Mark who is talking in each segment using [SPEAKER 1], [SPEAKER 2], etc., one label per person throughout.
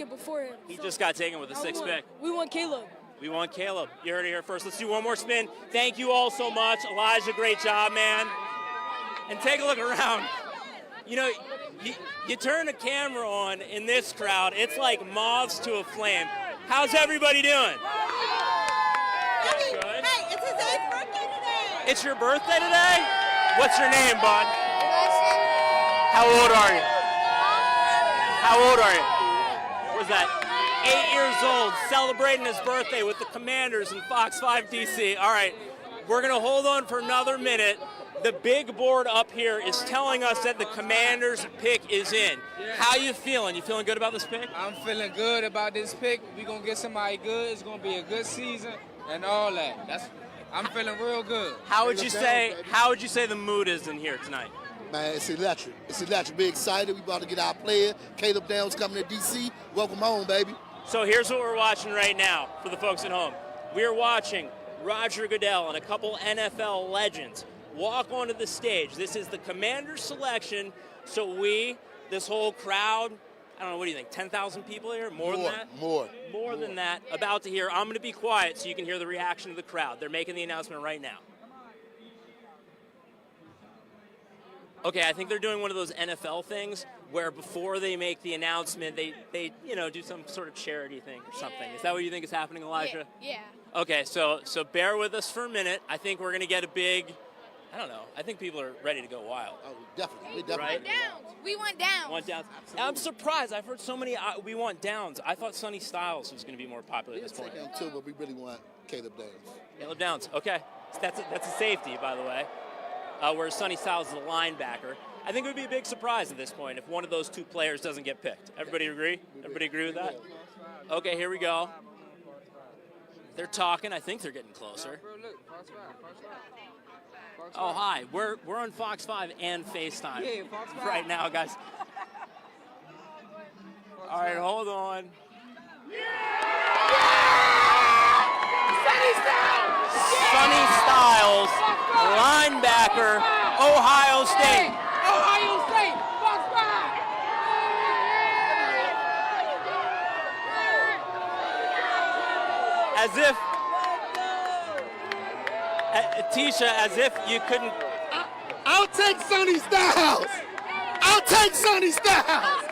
[SPEAKER 1] pick before him.
[SPEAKER 2] He just got taken with the sixth pick.
[SPEAKER 1] We want Caleb.
[SPEAKER 2] We want Caleb. You heard it here first. Let's do one more spin. Thank you all so much. Elijah, great job, man. And take a look around. You know, you turn the camera on in this crowd, it's like moths to a flame. How's everybody doing? Good.
[SPEAKER 3] Hey, it's his 8th birthday today.
[SPEAKER 2] It's your birthday today? What's your name, bud? How old are you? How old are you? What was that? 8 years old, celebrating his birthday with the Commanders in Fox 5 DC. All right, we're going to hold on for another minute. The big board up here is telling us that the Commanders pick is in. How you feeling? You feeling good about this pick?
[SPEAKER 4] I'm feeling good about this pick. We're going to get somebody good. It's going to be a good season and all that. I'm feeling real good.
[SPEAKER 2] How would you say the mood is in here tonight?
[SPEAKER 5] Man, it's electric. It's electric. We're excited. We about to get our player. Caleb Downs coming to DC. Welcome home, baby.
[SPEAKER 2] So here's what we're watching right now for the folks at home. We're watching Roger Goodell and a couple NFL legends walk onto the stage. This is the Commanders selection. So this whole crowd, I don't know, what do you think, 10,000 people here? More than that? More than that, about to hear. I'm going to be quiet so you can hear the reaction of the crowd. They're making the announcement right now. Okay, I think they're doing one of those NFL things where before they make the announcement, they do some sort of charity thing or something. Is that what you think is happening, Elijah?
[SPEAKER 1] Yeah.
[SPEAKER 2] Okay, so bear with us for a minute. I think we're going to get a big, I don't know, I think people are ready to go wild.
[SPEAKER 5] Oh, definitely. We
[SPEAKER 2] Right?
[SPEAKER 3] Downs. We want Downs.
[SPEAKER 2] Want Downs. I'm surprised. I've heard so many, we want Downs. I thought Sonny Styles was going to be more popular at this point.
[SPEAKER 5] We'll take him too, but we really want Caleb Downs.
[SPEAKER 2] Caleb Downs, okay. That's a safety, by the way. Whereas Sonny Styles is a linebacker. I think it would be a big surprise at this point if one of those two players doesn't get picked. Everybody agree? Everybody agree with that? Okay, here we go. They're talking. I think they're getting closer. Oh, hi. We're on Fox 5 and FaceTime right now, guys. All right, hold on. Sonny Styles, linebacker, Ohio State.
[SPEAKER 4] Ohio State, Fox 5.
[SPEAKER 2] As if, Tisha, as if you couldn't.
[SPEAKER 5] I'll take Sonny Styles. I'll take Sonny Styles.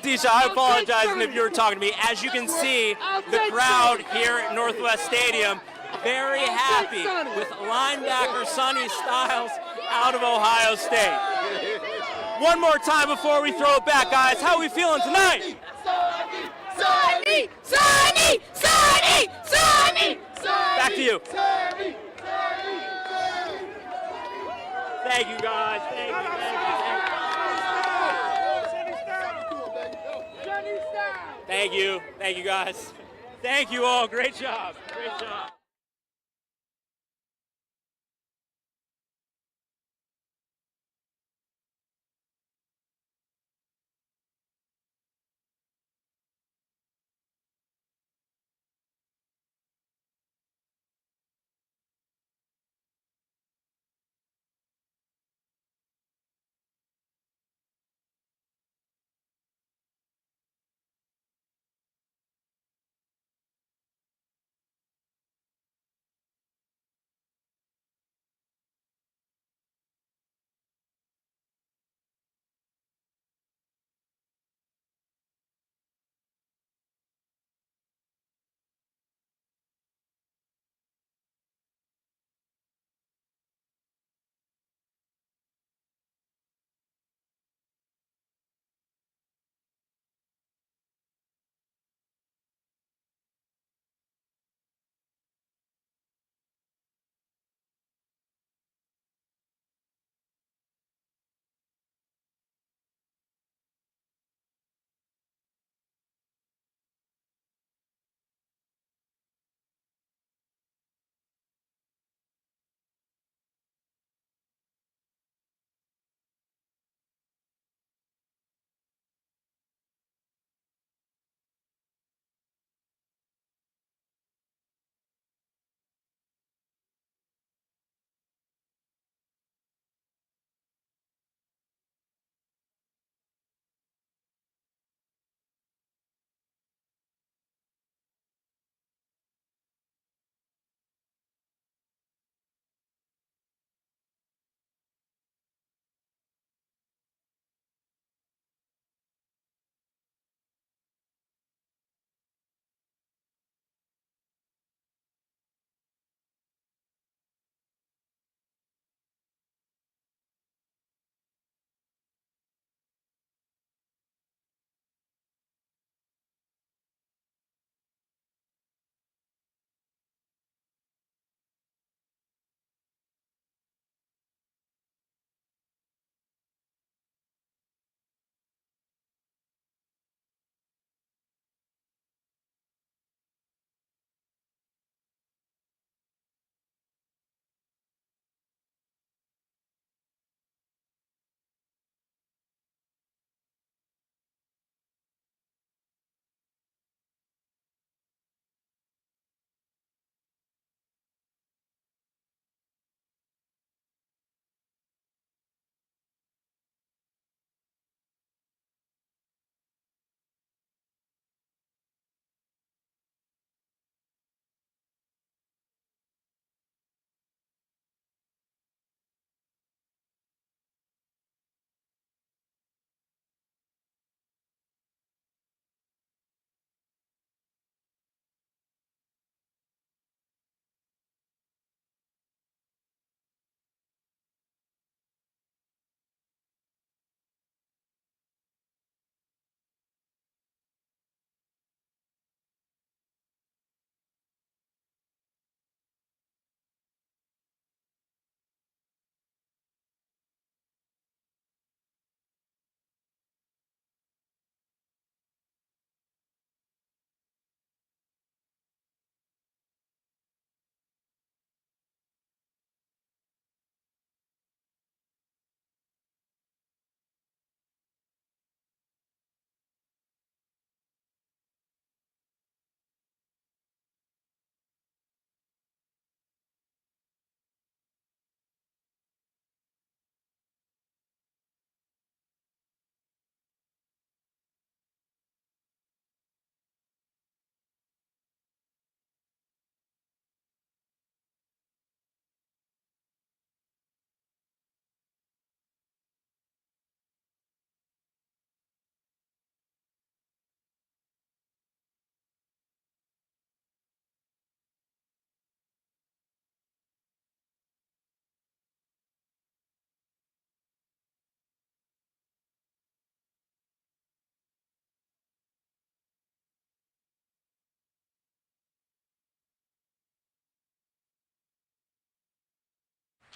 [SPEAKER 2] Tisha, I apologize if you were talking to me. As you can see, the crowd here at Northwest Stadium very happy with linebacker Sonny Styles out of Ohio State. One more time before we throw it back, guys. How are we feeling tonight?
[SPEAKER 3] Sonny! Sonny! Sonny! Sonny!
[SPEAKER 2] Back to you. Thank you, guys. Thank you. Thank you. Thank you, guys. Thank you all. Great job. Great job.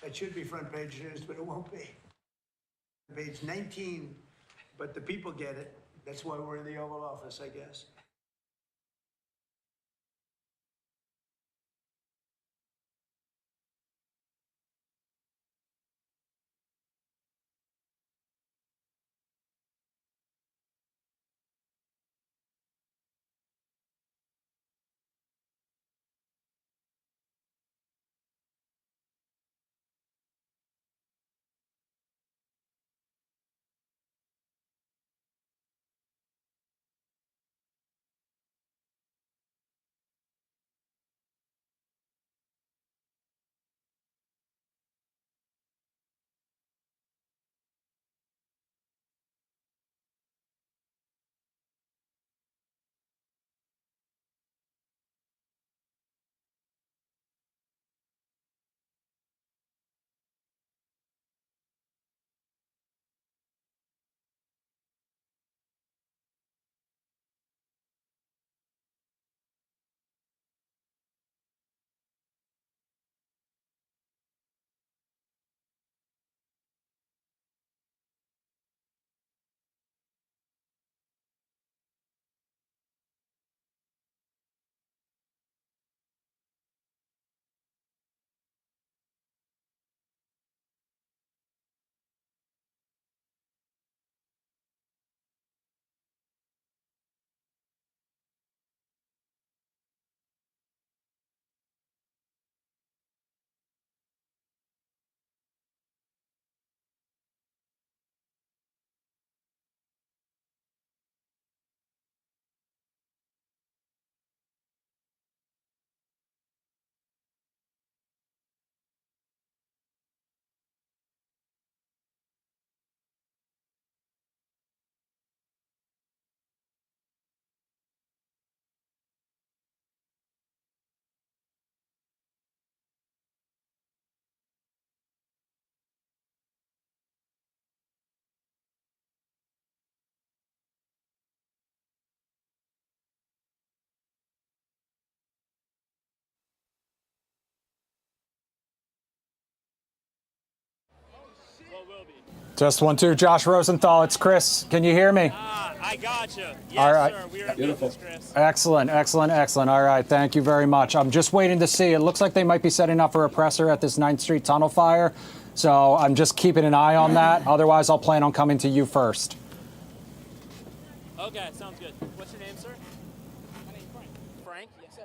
[SPEAKER 1] It should be front page news, but it won't be. Page 19, but the people get it. That's why we're in the Oval Office, I guess.
[SPEAKER 2] What will be?
[SPEAKER 6] Just 1-2, Josh Rosenthal. It's Chris. Can you hear me?
[SPEAKER 2] I got you. Yes,
[SPEAKER 6] All right.
[SPEAKER 2] sir. We are in business, Chris.
[SPEAKER 6] Excellent, excellent, excellent. All right, thank you very much. I'm just waiting to see. It looks like they might be setting up for a presser at this 9th Street tunnel fire. So I'm just keeping an eye on that. Otherwise, I'll plan on coming to you first.
[SPEAKER 2] Okay, sounds good. What's your name, sir? My name's Frank. Frank? Yes, sir.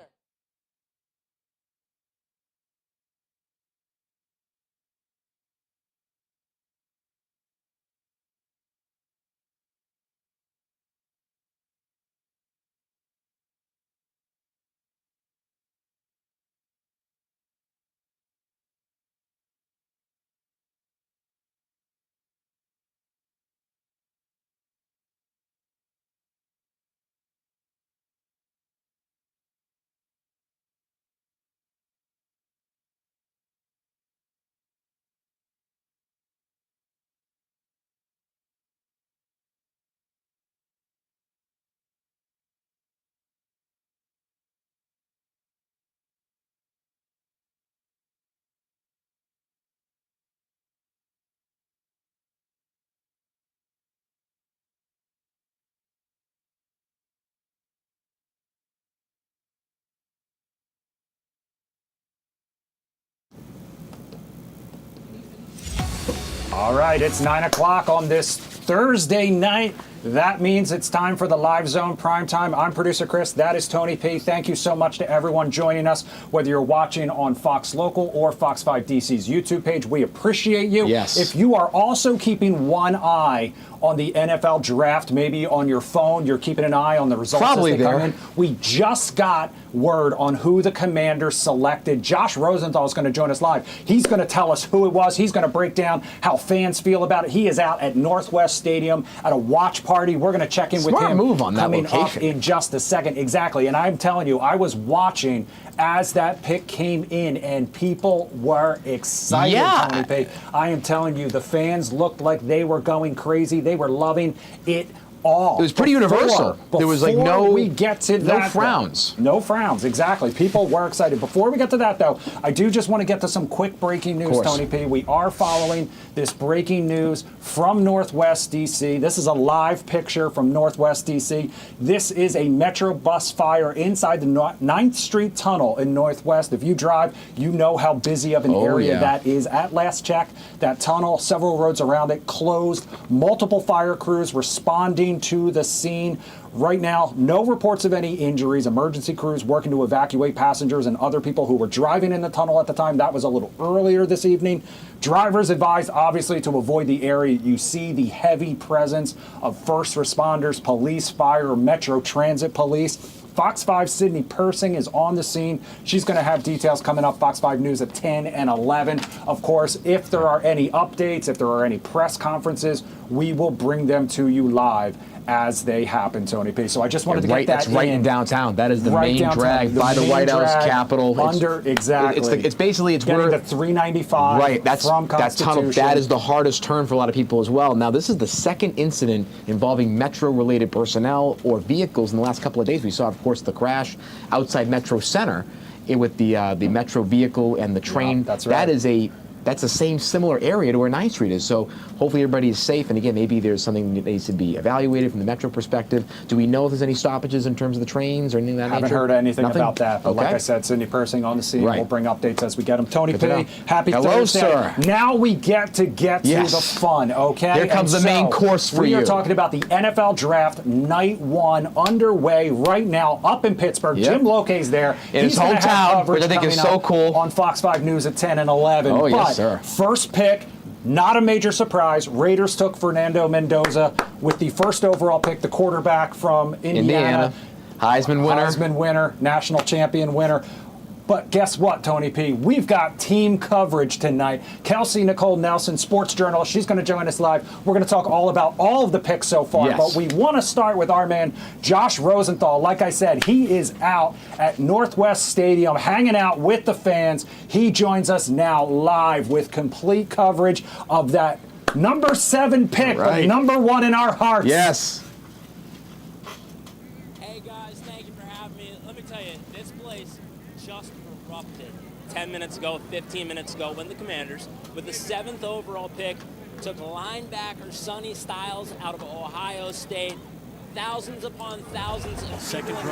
[SPEAKER 6] All right, it's 9 o'clock on this Thursday night. That means it's time for the Live Zone Primetime. I'm producer Chris. That is Tony P. Thank you so much to everyone joining us, whether you're watching on Fox Local or Fox 5 DC's YouTube page. We appreciate you.
[SPEAKER 7] Yes.
[SPEAKER 6] If you are also keeping one eye on the NFL draft, maybe on your phone, you're keeping an eye on the results
[SPEAKER 7] Probably
[SPEAKER 6] as they
[SPEAKER 7] there.
[SPEAKER 6] come in. We just got word on who the Commanders selected. Josh Rosenthal is going to join us live. He's going to tell us who it was. He's going to break down how fans feel about it. He is out at Northwest Stadium at a watch party. We're going to check in with
[SPEAKER 7] Smart
[SPEAKER 6] him
[SPEAKER 7] move on that
[SPEAKER 6] coming up
[SPEAKER 7] location.
[SPEAKER 6] in just a second. Exactly. And I'm telling you, I was watching as that pick came in, and people were excited,
[SPEAKER 7] Yeah.
[SPEAKER 6] Tony P. I am telling you, the fans looked like they were going crazy. They were loving it all.
[SPEAKER 7] It was pretty universal. There was like
[SPEAKER 6] Before we get to
[SPEAKER 7] no
[SPEAKER 6] that,
[SPEAKER 7] frowns.
[SPEAKER 6] No frowns, exactly. People were excited. Before we get to that, though, I do just want to get to some quick breaking news, Tony P. We are following this breaking news from Northwest D.C. This is a live picture from Northwest D.C. This is a Metro bus fire inside the 9th Street Tunnel in Northwest. If you drive, you know how busy of an area that is. At last check, that tunnel, several roads around it, closed. Multiple fire crews responding to the scene. Right now, no reports of any injuries. Emergency crews working to evacuate passengers and other people who were driving in the tunnel at the time. That was a little earlier this evening. Drivers advised, obviously, to avoid the area. You see the heavy presence of first responders, police, fire, Metro Transit Police. Fox 5 Sydney Persing is on the scene. She's going to have details coming up, Fox 5 News at 10 and 11. Of course, if there are any updates, if there are any press conferences, we will bring them to you live as they happen, Tony P. So I just wanted to get that
[SPEAKER 7] That's right in downtown. That is the
[SPEAKER 6] Right
[SPEAKER 7] main
[SPEAKER 6] downtown,
[SPEAKER 7] drag
[SPEAKER 6] the
[SPEAKER 7] by the
[SPEAKER 6] main
[SPEAKER 7] White House,
[SPEAKER 6] drag
[SPEAKER 7] Capitol.
[SPEAKER 6] Exactly.
[SPEAKER 7] It's basically
[SPEAKER 6] getting
[SPEAKER 7] where
[SPEAKER 6] the 395
[SPEAKER 7] right. That's
[SPEAKER 6] from
[SPEAKER 7] that
[SPEAKER 6] Constitution.
[SPEAKER 7] tunnel. That is the hardest turn for a lot of people as well. Now, this is the second incident involving Metro-related personnel or vehicles in the last couple of days. We saw, of course, the crash outside Metro Center with the Metro vehicle and the train.
[SPEAKER 6] Yeah, that's right.
[SPEAKER 7] That's the same similar area to where 9th Street is. So hopefully everybody is safe. And again, maybe there's something that needs to be evaluated from the Metro perspective. Do we know if there's any stoppages in terms of the trains or anything of that nature?
[SPEAKER 6] Haven't heard anything
[SPEAKER 7] Nothing?
[SPEAKER 6] about that. But
[SPEAKER 7] Okay.
[SPEAKER 6] like I said, Sydney Persing on the scene.
[SPEAKER 7] Right.
[SPEAKER 6] We'll bring updates as we get them. Tony
[SPEAKER 7] Good to know.
[SPEAKER 6] P, happy
[SPEAKER 7] Hello,
[SPEAKER 6] Thursday.
[SPEAKER 7] sir.
[SPEAKER 6] Now we get to
[SPEAKER 7] Yes.
[SPEAKER 6] the fun, okay?
[SPEAKER 7] Here comes
[SPEAKER 6] And
[SPEAKER 7] the main course for
[SPEAKER 6] we
[SPEAKER 7] you.
[SPEAKER 6] are talking about the NFL Draft Night 1 underway right now up in Pittsburgh.
[SPEAKER 7] Yep.
[SPEAKER 6] Jim Lokey's there.
[SPEAKER 7] In his
[SPEAKER 6] He's gonna have
[SPEAKER 7] hometown,
[SPEAKER 6] coverage
[SPEAKER 7] which I think is
[SPEAKER 6] coming
[SPEAKER 7] so
[SPEAKER 6] up
[SPEAKER 7] cool.
[SPEAKER 6] on Fox 5 News at 10 and 11.
[SPEAKER 7] Oh, yes,
[SPEAKER 6] But
[SPEAKER 7] sir.
[SPEAKER 6] first pick, not a major surprise. Raiders took Fernando Mendoza with the first overall pick, the quarterback from Indiana.
[SPEAKER 7] Heisman winner.
[SPEAKER 6] Heisman winner, national champion winner. But guess what, Tony P? We've got team coverage tonight. Kelsey Nicole Nelson, sports journalist, she's going to join us live. We're going to talk all about all of the picks so far.
[SPEAKER 7] Yes.
[SPEAKER 6] But we want to start with our man, Josh Rosenthal. Like I said, he is out at Northwest Stadium hanging out with the fans. He joins us now live with complete coverage of that number 7 pick,
[SPEAKER 7] Right.
[SPEAKER 6] the number 1 in our hearts.
[SPEAKER 7] Yes.
[SPEAKER 2] Hey guys, thank you for having me. Let me tell you, this place just erupted 10 minutes ago, 15 minutes ago when the Commanders, with the 7th overall pick, took linebacker Sonny Styles out of Ohio State. Thousands upon thousands of people in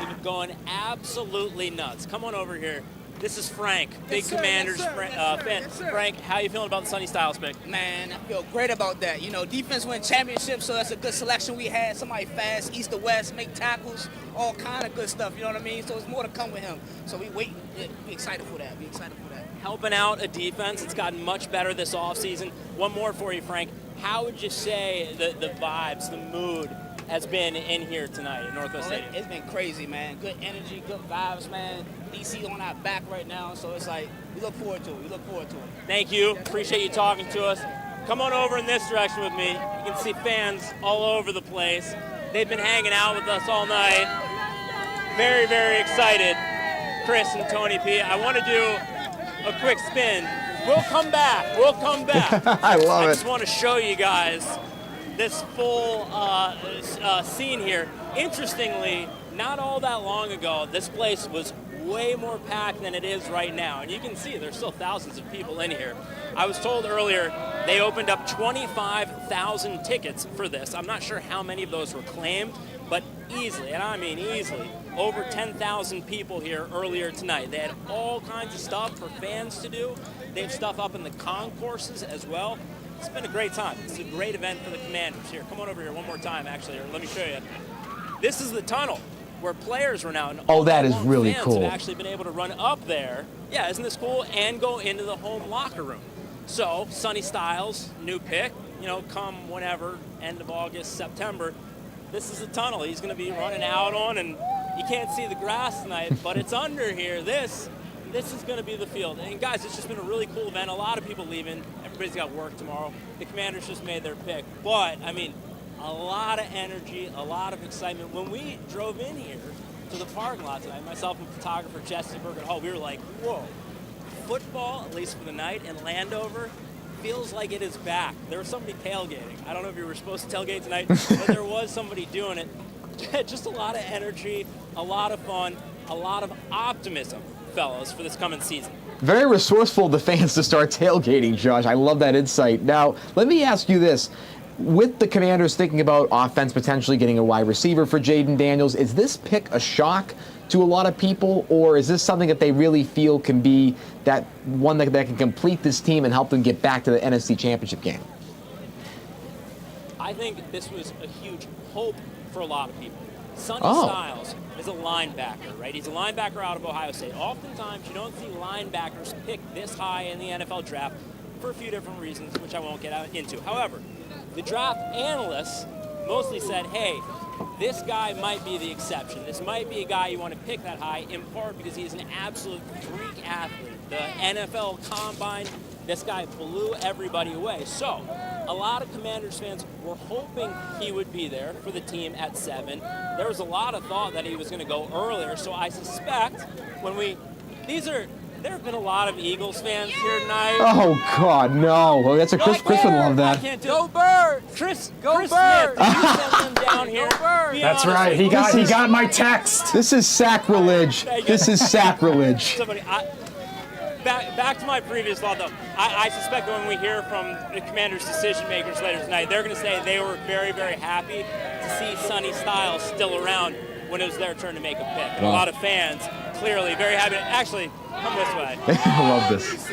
[SPEAKER 2] here going absolutely nuts. Come on over here. This is Frank, big Commanders fan. Frank, how you feeling about the Sonny Styles pick?
[SPEAKER 8] Man, I feel great about that. You know, defense win championships, so that's a good selection we had. Somebody fast, east to west, make tackles, all kind of good stuff, you know what I mean? So it's more to come with him. So we excited for that. We excited for that.
[SPEAKER 2] Helping out a defense that's gotten much better this offseason. One more for you, Frank. How would you say the vibes, the mood has been in here tonight at Northwest Stadium?
[SPEAKER 8] It's been crazy, man. Good energy, good vibes, man. DC on our back right now, so it's like, we look forward to it. We look forward to it.
[SPEAKER 2] Thank you. Appreciate you talking to us. Come on over in this direction with me. You can see fans all over the place. They've been hanging out with us all night. Very, very excited. Chris and Tony P. I want to do a quick spin. We'll come back. We'll come back.
[SPEAKER 7] I love
[SPEAKER 2] I
[SPEAKER 7] it.
[SPEAKER 2] just want to show you guys this full scene here. Interestingly, not all that long ago, this place was way more packed than it is right now. And you can see there's still thousands of people in here. I was told earlier they opened up 25,000 tickets for this. I'm not sure how many of those were claimed, but easily, and I mean easily, over 10,000 people here earlier tonight. They had all kinds of stuff for fans to do. They have stuff up in the concourses as well. It's been a great time. It's a great event for the Commanders. Here, come on over here one more time, actually, or let me show you. This is the tunnel where players run out. And
[SPEAKER 7] Oh, that is really
[SPEAKER 2] fans
[SPEAKER 7] cool.
[SPEAKER 2] have actually been able to run up there. Yeah, isn't this cool? And go into the home locker room. So, Sonny Styles, new pick, you know, come whenever, end of August, September. This is the tunnel he's going to be running out on, and you can't see the grass tonight, but it's under here. This is going to be the field. And guys, it's just been a really cool event. A lot of people leaving. Everybody's got work tomorrow. The Commanders just made their pick. But, I mean, a lot of energy, a lot of excitement. When we drove in here to the parking lot tonight, myself and photographer Jesse Bergen Hall, we were like, whoa, football, at least for the night, in Landover, feels like it is back. There was somebody tailgating. I don't know if you were supposed to tailgate tonight, but there was somebody doing it. Just a lot of energy, a lot of fun, a lot of optimism, fellas, for this coming season.
[SPEAKER 7] Very resourceful of the fans to start tailgating, Josh. I love that insight. Now, let me ask you this. With the Commanders thinking about offense potentially getting a wide receiver for Jaden Daniels, is this pick a shock to a lot of people, or is this something that they really feel can be that one that can complete this team and help them get back to the NFC Championship game?
[SPEAKER 2] I think this was a huge hope for a lot of people. Sonny Styles is a linebacker, right? He's a linebacker out of Ohio State. Oftentimes, you don't see linebackers picked this high in the NFL draft for a few different reasons, which I won't get into. However, the draft analysts mostly said, hey, this guy might be the exception. This might be a guy you want to pick that high, in part because he's an absolute freak athlete. The NFL Combine, this guy blew everybody away. So, a lot of Commanders fans were hoping he would be there for the team at 7. There was a lot of thought that he was going to go earlier, so I suspect when there have been a lot of Eagles fans here tonight.
[SPEAKER 7] Oh, God, no. Well, that's a Chris would love that.
[SPEAKER 2] Go Birds! Chris Smith, you sent them down here.
[SPEAKER 6] That's right. He got my text.
[SPEAKER 7] This is sacrilege. This is sacrilege.
[SPEAKER 2] Back to my previous thought, though. I suspect when we hear from the Commanders' decision makers later tonight, they're going to say they were very, very happy to see Sonny Styles still around when it was their turn to make a pick. And a lot of fans clearly very happy. Actually, come this way.
[SPEAKER 7] I love this.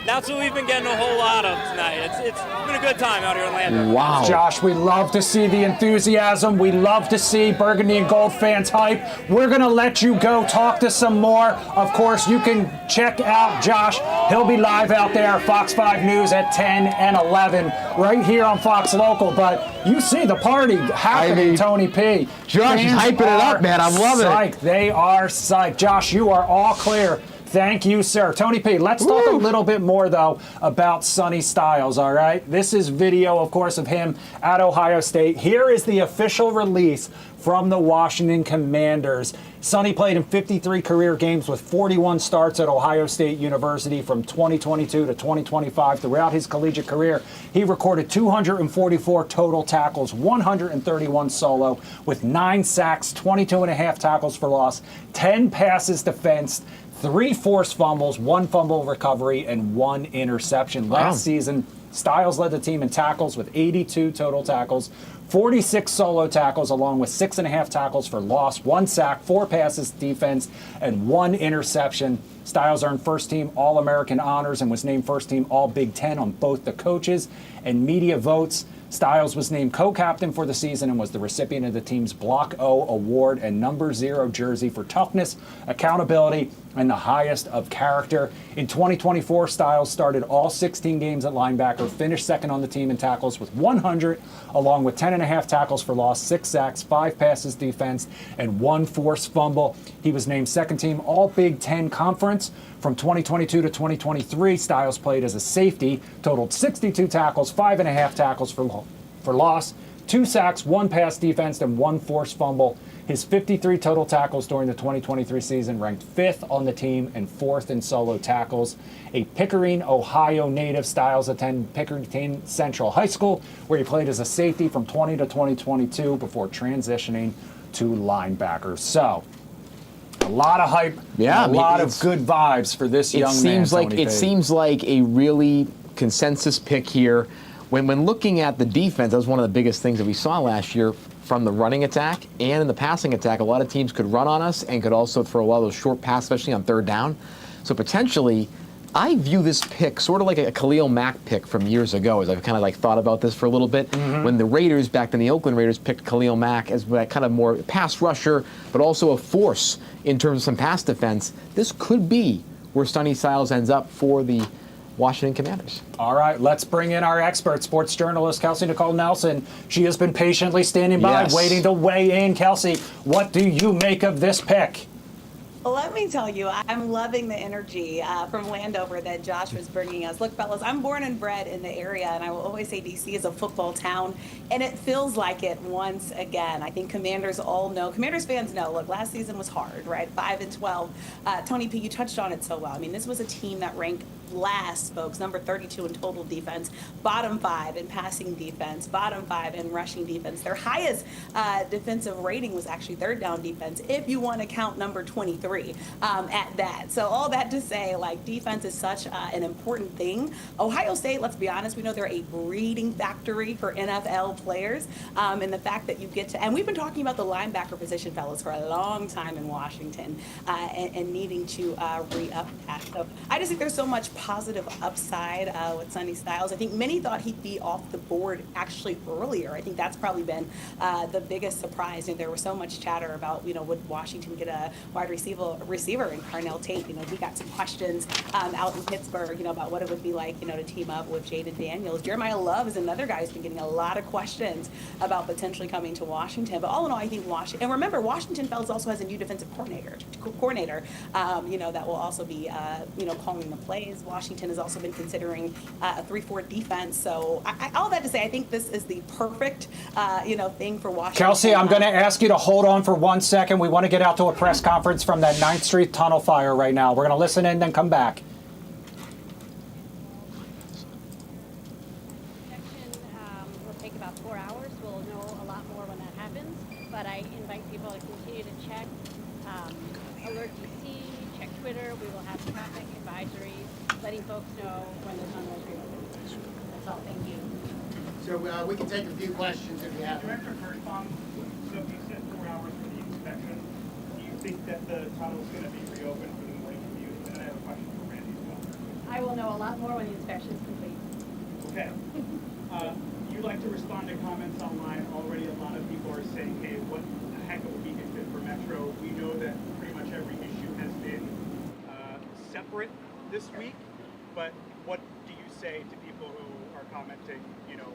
[SPEAKER 2] That's what we've been getting a whole lot of tonight. It's been a good time out here in Orlando.
[SPEAKER 7] Wow.
[SPEAKER 6] Josh, we love to see the enthusiasm. We love to see Burgundy and Gold fans hype. We're going to let you go talk to some more. Of course, you can check out Josh. He'll be live out there, Fox 5 News at 10 and 11, right here on Fox Local. But you see the party happening, Tony P.
[SPEAKER 7] Josh is hyping it up, man. I'm loving it.
[SPEAKER 6] They are psyched. Josh, you are all clear. Thank you, sir. Tony P., let's talk a little bit more, though, about Sonny Styles, all right? This is video, of course, of him at Ohio State. Here is the official release from the Washington Commanders. Sonny played in 53 career games with 41 starts at Ohio State University from 2022 to 2025. Throughout his collegiate career, he recorded 244 total tackles, 131 solo, with 9 sacks, 22.5 tackles for loss, 10 passes defensed, 3 forced fumbles, 1 fumble recovery, and 1 interception. Last season, Styles led the team in tackles with 82 total tackles, 46 solo tackles, along with 6.5 tackles for loss, 1 sack, 4 passes defense, and 1 interception. Styles earned first-team All-American honors and was named first-team All-Big Ten on both the coaches and media votes. Styles was named co-captain for the season and was the recipient of the team's Block O award and number 0 jersey for toughness, accountability, and the highest of character. In 2024, Styles started all 16 games at linebacker, finished second on the team in tackles with 100, along with 10.5 tackles for loss, 6 sacks, 5 passes defense, and 1 forced fumble. He was named second team All Big Ten Conference. From 2022 to 2023, Styles played as a safety, totaled 62 tackles, 5.5 tackles for loss, 2 sacks, 1 pass defense, and 1 forced fumble. His 53 total tackles during the 2023 season ranked 5th on the team and 4th in solo tackles. A Pickering, Ohio native, Styles attended Pickering Central High School, where he played as a safety from 20 to 2022 before transitioning to linebacker. So, a lot of hype, a lot of good vibes for this young man.
[SPEAKER 7] It seems like a really consensus pick here. When looking at the defense, that was one of the biggest things that we saw last year from the running attack and in the passing attack. A lot of teams could run on us and could also throw a lot of those short passes, especially on 3rd down. So potentially, I view this pick sort of like a Khalil Mack pick from years ago, as I've kind of like thought about this for a little bit. When the Raiders, back then the Oakland Raiders, picked Khalil Mack as that kind of more pass rusher, but also a force in terms of some pass defense. This could be where Sonny Styles ends up for the Washington Commanders.
[SPEAKER 6] All right, let's bring in our expert, sports journalist Kelsey Nicole Nelson. She has been patiently standing by, waiting to weigh in. Kelsey, what do you make of this pick?
[SPEAKER 9] Well, let me tell you, I'm loving the energy from Landover that Josh was bringing us. Look, fellas, I'm born and bred in the area, and I will always say DC is a football town, and it feels like it once again. I think Commanders all know, Commanders fans know, look, last season was hard, right? 5-12. Tony P, you touched on it so well. I mean, this was a team that ranked last, folks, number 32 in total defense, bottom 5 in passing defense, bottom 5 in rushing defense. Their highest defensive rating was actually third down defense, if you want to count number 23 at that. So all that to say, like, defense is such an important thing. Ohio State, let's be honest, we know they're a breeding factory for NFL players, and the fact that you get to, and we've been talking about the linebacker position, fellas, for a long time in Washington, and needing to re-up that. So I just think there's so much positive upside with Sonny Styles. I think many thought he'd be off the board actually earlier. I think that's probably been the biggest surprise. You know, there was so much chatter about, you know, would Washington get a wide receiver in Carnell Tate? You know, he got some questions out in Pittsburgh, you know, about what it would be like, you know, to team up with Jaden Daniels. Jeremiah Love is another guy who's been getting a lot of questions about potentially coming to Washington. But all in all, I think Washington, and remember, Washington fellas also has a new defensive coordinator, you know, that will also be, you know, calling the plays. Washington has also been considering a 3-4 defense. So all that to say, I think this is the perfect, you know, thing for Washington.
[SPEAKER 6] Kelsey, I'm going to ask you to hold on for 1 second. We want to get out to a press conference from that 9th Street tunnel fire right now. We're going to listen in, then come back.
[SPEAKER 10] Will take about 4 hours. We'll know a lot more when that happens. But I invite people to continue to check Alert DC, check Twitter. We will have traffic advisories, letting folks know when the tunnel is reopened. That's all. Thank you.
[SPEAKER 11] So we can take a few questions if you have.
[SPEAKER 12] Director Kirschbaum, so if you said 4 hours for the inspection, do you think that the tunnel's going to be reopened for the morning commute? And then I have a question for Randy as well.
[SPEAKER 10] I will know a lot more when the inspection is complete.
[SPEAKER 12] Okay. You'd like to respond to comments online. Already a lot of people are saying, hey, what the heck of a weekend fit for Metro. We know that pretty much every issue has been separate this week, but what do you say to people who are commenting, you know,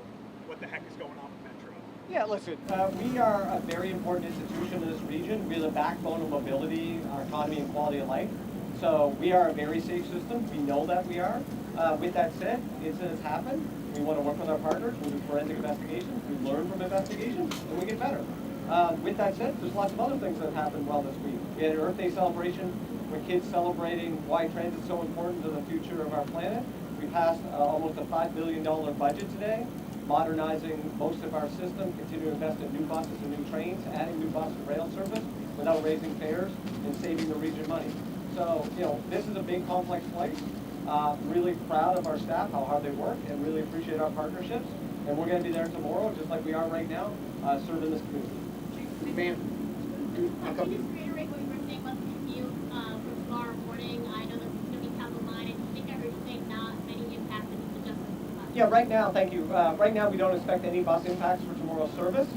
[SPEAKER 12] what the heck is going on with Metro?
[SPEAKER 13] Yeah, listen, we are a very important institution in this region. We're the backbone of mobility, our economy, and quality of life. So we are a very safe system. We know that we are. With that said, incidents happen. We want to work with our partners. We do forensic investigations. We learn from investigations, and we get better. With that said, there's lots of other things that happened well this week. We had an Earth Day celebration with kids celebrating why transit is so important to the future of our planet. We passed almost a $5 billion budget today, modernizing most of our system, continuing to invest in new buses and new trains, adding new bus and rail service without raising fares and saving the region money. So, you know, this is a big, complex place. Really proud of our staff, how hard they work, and really appreciate our partnerships. And we're going to be there tomorrow, just like we are right now, serving this community.
[SPEAKER 11] Ma'am.
[SPEAKER 10] Can you reiterate what you were saying about the commute for tomorrow morning? I know this is going to be top of mind. I think I heard you say not many impacts and it's just.
[SPEAKER 13] Yeah, right now, thank you. Right now, we don't expect any bus impacts for tomorrow's service.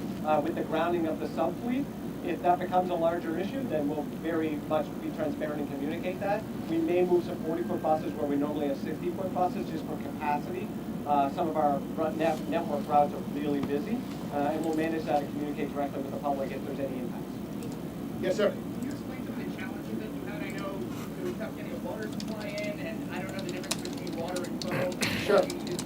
[SPEAKER 13] With the grounding of the sub-fleet, if that becomes a larger issue, then we'll very much be transparent and communicate that. We may move some 40-foot buses where we normally have 60-foot buses just for capacity. Some of our network routes are really busy, and we'll manage that and communicate directly with the public if there's any impacts.
[SPEAKER 11] Yes, sir.
[SPEAKER 8] Can you explain some of the challenges that you had? I know it was tough getting a water supply in, and I don't know the difference between water and coal.
[SPEAKER 11] Sure.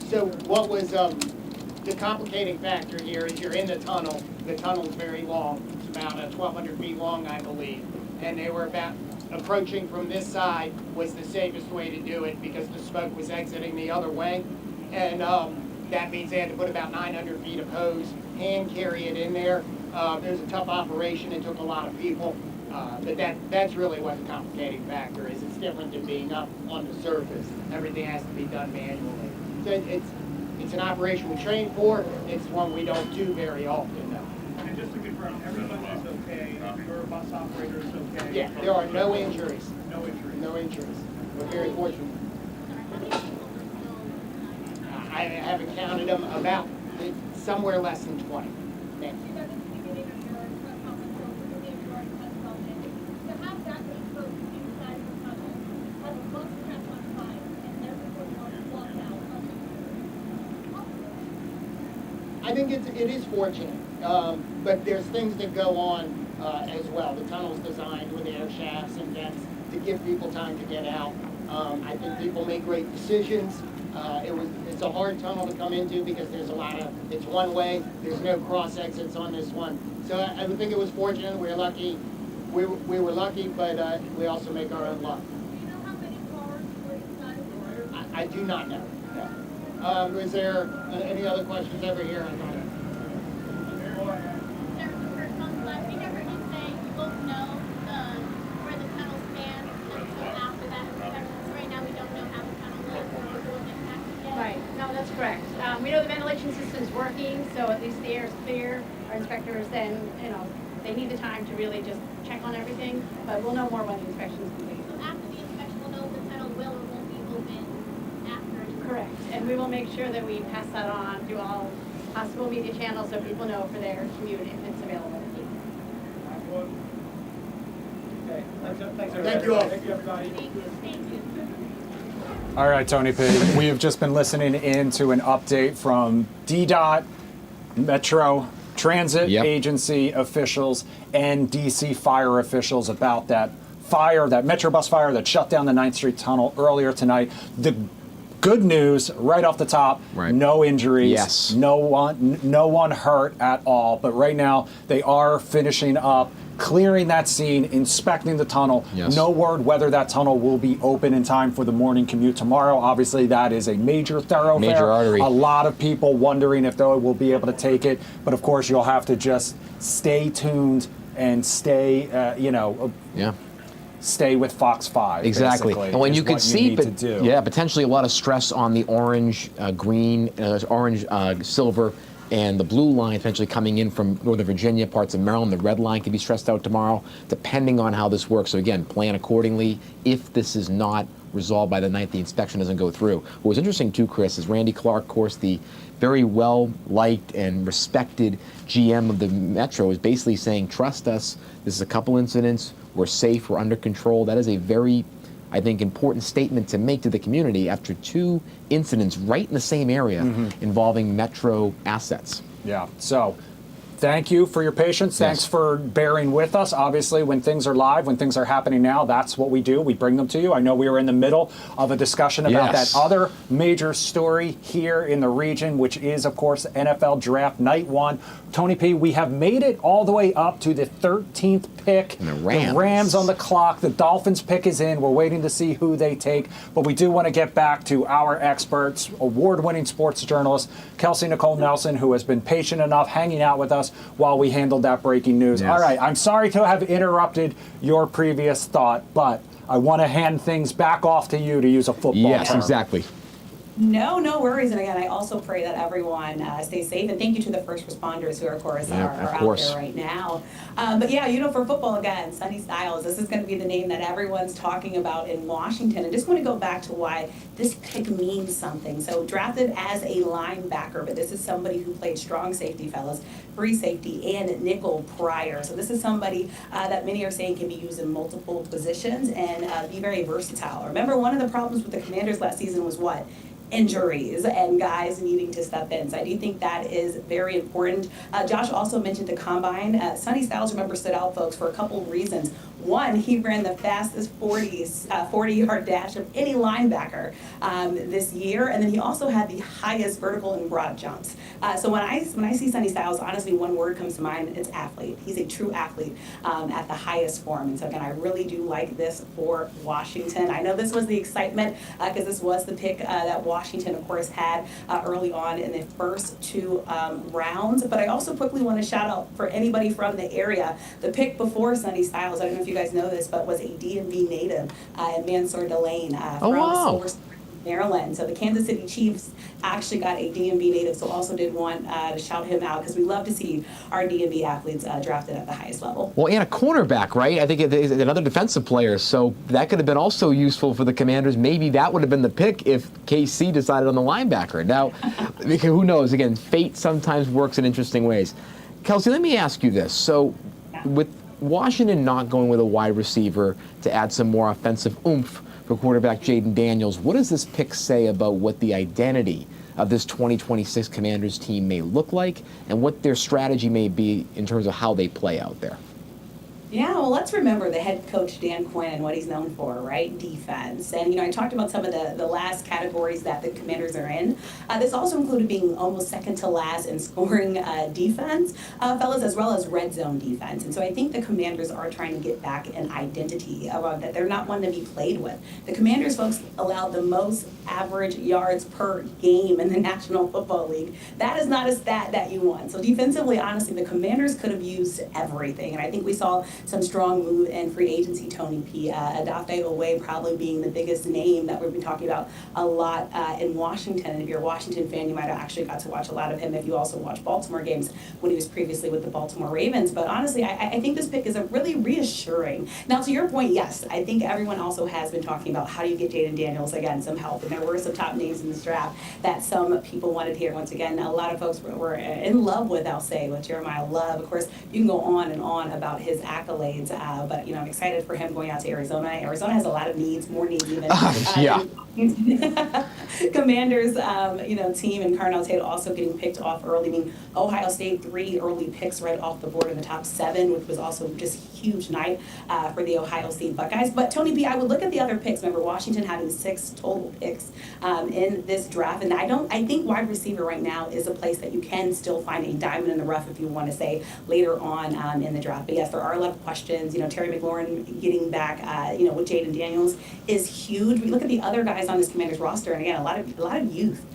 [SPEAKER 11] So what was the complicating factor here is you're in the tunnel. The tunnel's very long. It's about 1,200 feet long, I believe. And they were about approaching from this side was the safest way to do it because the smoke was exiting the other way. And that means they had to put about 900 feet of hose, hand carry it in there. It was a tough operation. It took a lot of people. But that's really what the complicating factor is. It's different than being up on the surface. Everything has to be done manually. So it's an operation we train for. It's one we don't do very often, though.
[SPEAKER 12] And just to confirm, everybody is okay. Your bus operator is okay.
[SPEAKER 11] Yeah, there are no injuries.
[SPEAKER 12] No injuries.
[SPEAKER 11] No injuries. We're very fortunate. I haven't counted them. About somewhere less than 20. Thank you. I think it is fortunate, but there's things that go on as well. The tunnel's designed with air shafts and vents to give people time to get out. I think people make great decisions. It's a hard tunnel to come into because there's it's one way, there's no cross exits on this one. So I would think it was fortunate, we were lucky. We were lucky, but we also make our own luck.
[SPEAKER 10] Do you know how many cars were inside?
[SPEAKER 11] I do not know. No. Is there any other questions over here? I thought.
[SPEAKER 10] We never did say we won't know where the tunnel stands until after that inspection. So right now we don't know how the tunnel is or what impacted yet.
[SPEAKER 14] Right, no, that's correct. We know the ventilation system's working, so at least the air is clear. Our inspectors then, they need the time to really just check on everything, but we'll know more when the inspection's complete.
[SPEAKER 10] So after the inspection, we'll know if the tunnel will or won't be open after.
[SPEAKER 14] Correct, and we will make sure that we pass that on to all possible media channels so people know for their commute if it's available.
[SPEAKER 13] Okay, thanks everybody.
[SPEAKER 11] Thank you all.
[SPEAKER 13] Thank you, everybody.
[SPEAKER 10] Thank you.
[SPEAKER 6] All right, Tony P. We have just been listening into an update from DDOT, Metro Transit Agency officials, and DC fire officials about that fire, that Metro bus fire that shut down the 9th Street Tunnel earlier tonight. The good news right off the top, no injuries, no one hurt at all. But right now, they are finishing up clearing that scene, inspecting the tunnel. No word whether that tunnel will be open in time for the morning commute tomorrow. Obviously, that is a major thoroughfare.
[SPEAKER 7] Major artery.
[SPEAKER 6] A lot of people wondering if they will be able to take it. But of course, you'll have to just stay tuned and stay, stay with Fox 5.
[SPEAKER 7] Exactly. And when you can see, potentially a lot of stress on the orange, green, orange, silver, and the blue line potentially coming in from Northern Virginia, parts of Maryland. The red line could be stressed out tomorrow, depending on how this works. So again, plan accordingly. If this is not resolved by the night, the inspection doesn't go through. What was interesting too, Chris, is Randy Clark, of course, the very well-liked and respected GM of the Metro, is basically saying, trust us, this is a couple incidents, we're safe, we're under control. That is a very, I think, important statement to make to the community after 2 incidents right in the same area involving Metro assets.
[SPEAKER 6] Yeah, so thank you for your patience. Thanks for bearing with us. Obviously, when things are live, when things are happening now, that's what we do. We bring them to you. I know we were in the middle of a discussion about that other major story here in the region, which is, of course, NFL Draft Night 1. Tony P., we have made it all the way up to the 13th pick.
[SPEAKER 7] And the
[SPEAKER 6] Rams on the clock. The Dolphins pick is in. We're waiting to see who they take. But we do want to get back to our experts, award-winning sports journalist, Kelsey Nicole Nelson, who has been patient enough hanging out with us while we handled that breaking news. All right, I'm sorry to have interrupted your previous thought, but I want to hand things back off to you to use a football term.
[SPEAKER 7] Exactly.
[SPEAKER 9] No worries. And again, I also pray that everyone stays safe. And thank you to the first responders who, of course, are out there right now. But yeah, for football again, Sonny Styles, this is going to be the name that everyone's talking about in Washington. And just want to go back to why this pick means something. So drafted as a linebacker, but this is somebody who played strong safety, fellas, free safety, and nickel prior. So this is somebody that many are saying can be used in multiple positions and be very versatile. Remember, one of the problems with the Commanders last season was what? Injuries and guys needing to step in. So I do think that is very important. Josh also mentioned the combine. Sonny Styles, remember, stood out, folks, for a couple of reasons. One, he ran the fastest 40-yard dash of any linebacker this year, and then he also had the highest vertical and broad jumps. So when I see Sonny Styles, honestly, one word comes to mind: it's athlete. He's a true athlete at the highest form. And so again, I really do like this for Washington. I know this was the excitement because this was the pick that Washington, of course, had early on in the first 2 rounds. But I also quickly want to shout out for anybody from the area. The pick before Sonny Styles, I don't know if you guys know this, but was a DMV native, Mansour Delane from Silver Spring, Maryland. So the Kansas City Chiefs actually got a DMV native, so also did want to shout him out because we love to see our DMV athletes drafted at the highest level.
[SPEAKER 7] Well, and a cornerback, right? I think another defensive player, so that could have been also useful for the Commanders. Maybe that would have been the pick if KC decided on the linebacker. Now, who knows? Again, fate sometimes works in interesting ways. Kelsey, let me ask you this. So with Washington not going with a wide receiver to add some more offensive oomph for quarterback Jaden Daniels, what does this pick say about what the identity of this 2026 Commanders team may look like and what their strategy may be in terms of how they play out there?
[SPEAKER 9] Yeah, well, let's remember the head coach, Dan Quinn, and what he's known for, right? Defense. And, I talked about some of the last categories that the Commanders are in. This also included being almost second to last in scoring defense, fellas, as well as red zone defense. And so I think the Commanders are trying to get back an identity that they're not one to be played with. The Commanders, folks, allowed the most average yards per game in the National Football League. That is not a stat that you want. So defensively, honestly, the Commanders could have used everything. And I think we saw some strong move in free agency, Tony P. Odafe Oweh probably being the biggest name that we've been talking about a lot in Washington. And if you're a Washington fan, you might have actually got to watch a lot of him if you also watched Baltimore games when he was previously with the Baltimore Ravens. But honestly, I think this pick is a really reassuring. Now, to your point, yes, I think everyone also has been talking about how do you get Jaden Daniels, again, some help. And there were some top names in this draft that some people wanted here. Once again, a lot of folks were in love with, I'll say, with Jeremiah Love. Of course, you can go on and on about his accolades, but I'm excited for him going out to Arizona. Arizona has a lot of needs, more needs even.
[SPEAKER 7] Yeah.
[SPEAKER 9] Commanders, team, and Carnell Tate also getting picked off early. I mean, Ohio State, 3 early picks right off the board in the top 7, which was also just a huge night for the Ohio State Buckeyes. But Tony B, I would look at the other picks. Remember, Washington having 6 total picks in this draft, and I think wide receiver right now is a place that you can still find a diamond in the rough, if you want to say, later on in the draft. But yes, there are a lot of questions. Terry McLaurin getting back, with Jaden Daniels is huge. We look at the other guys on this Commanders roster, and again, a lot of youth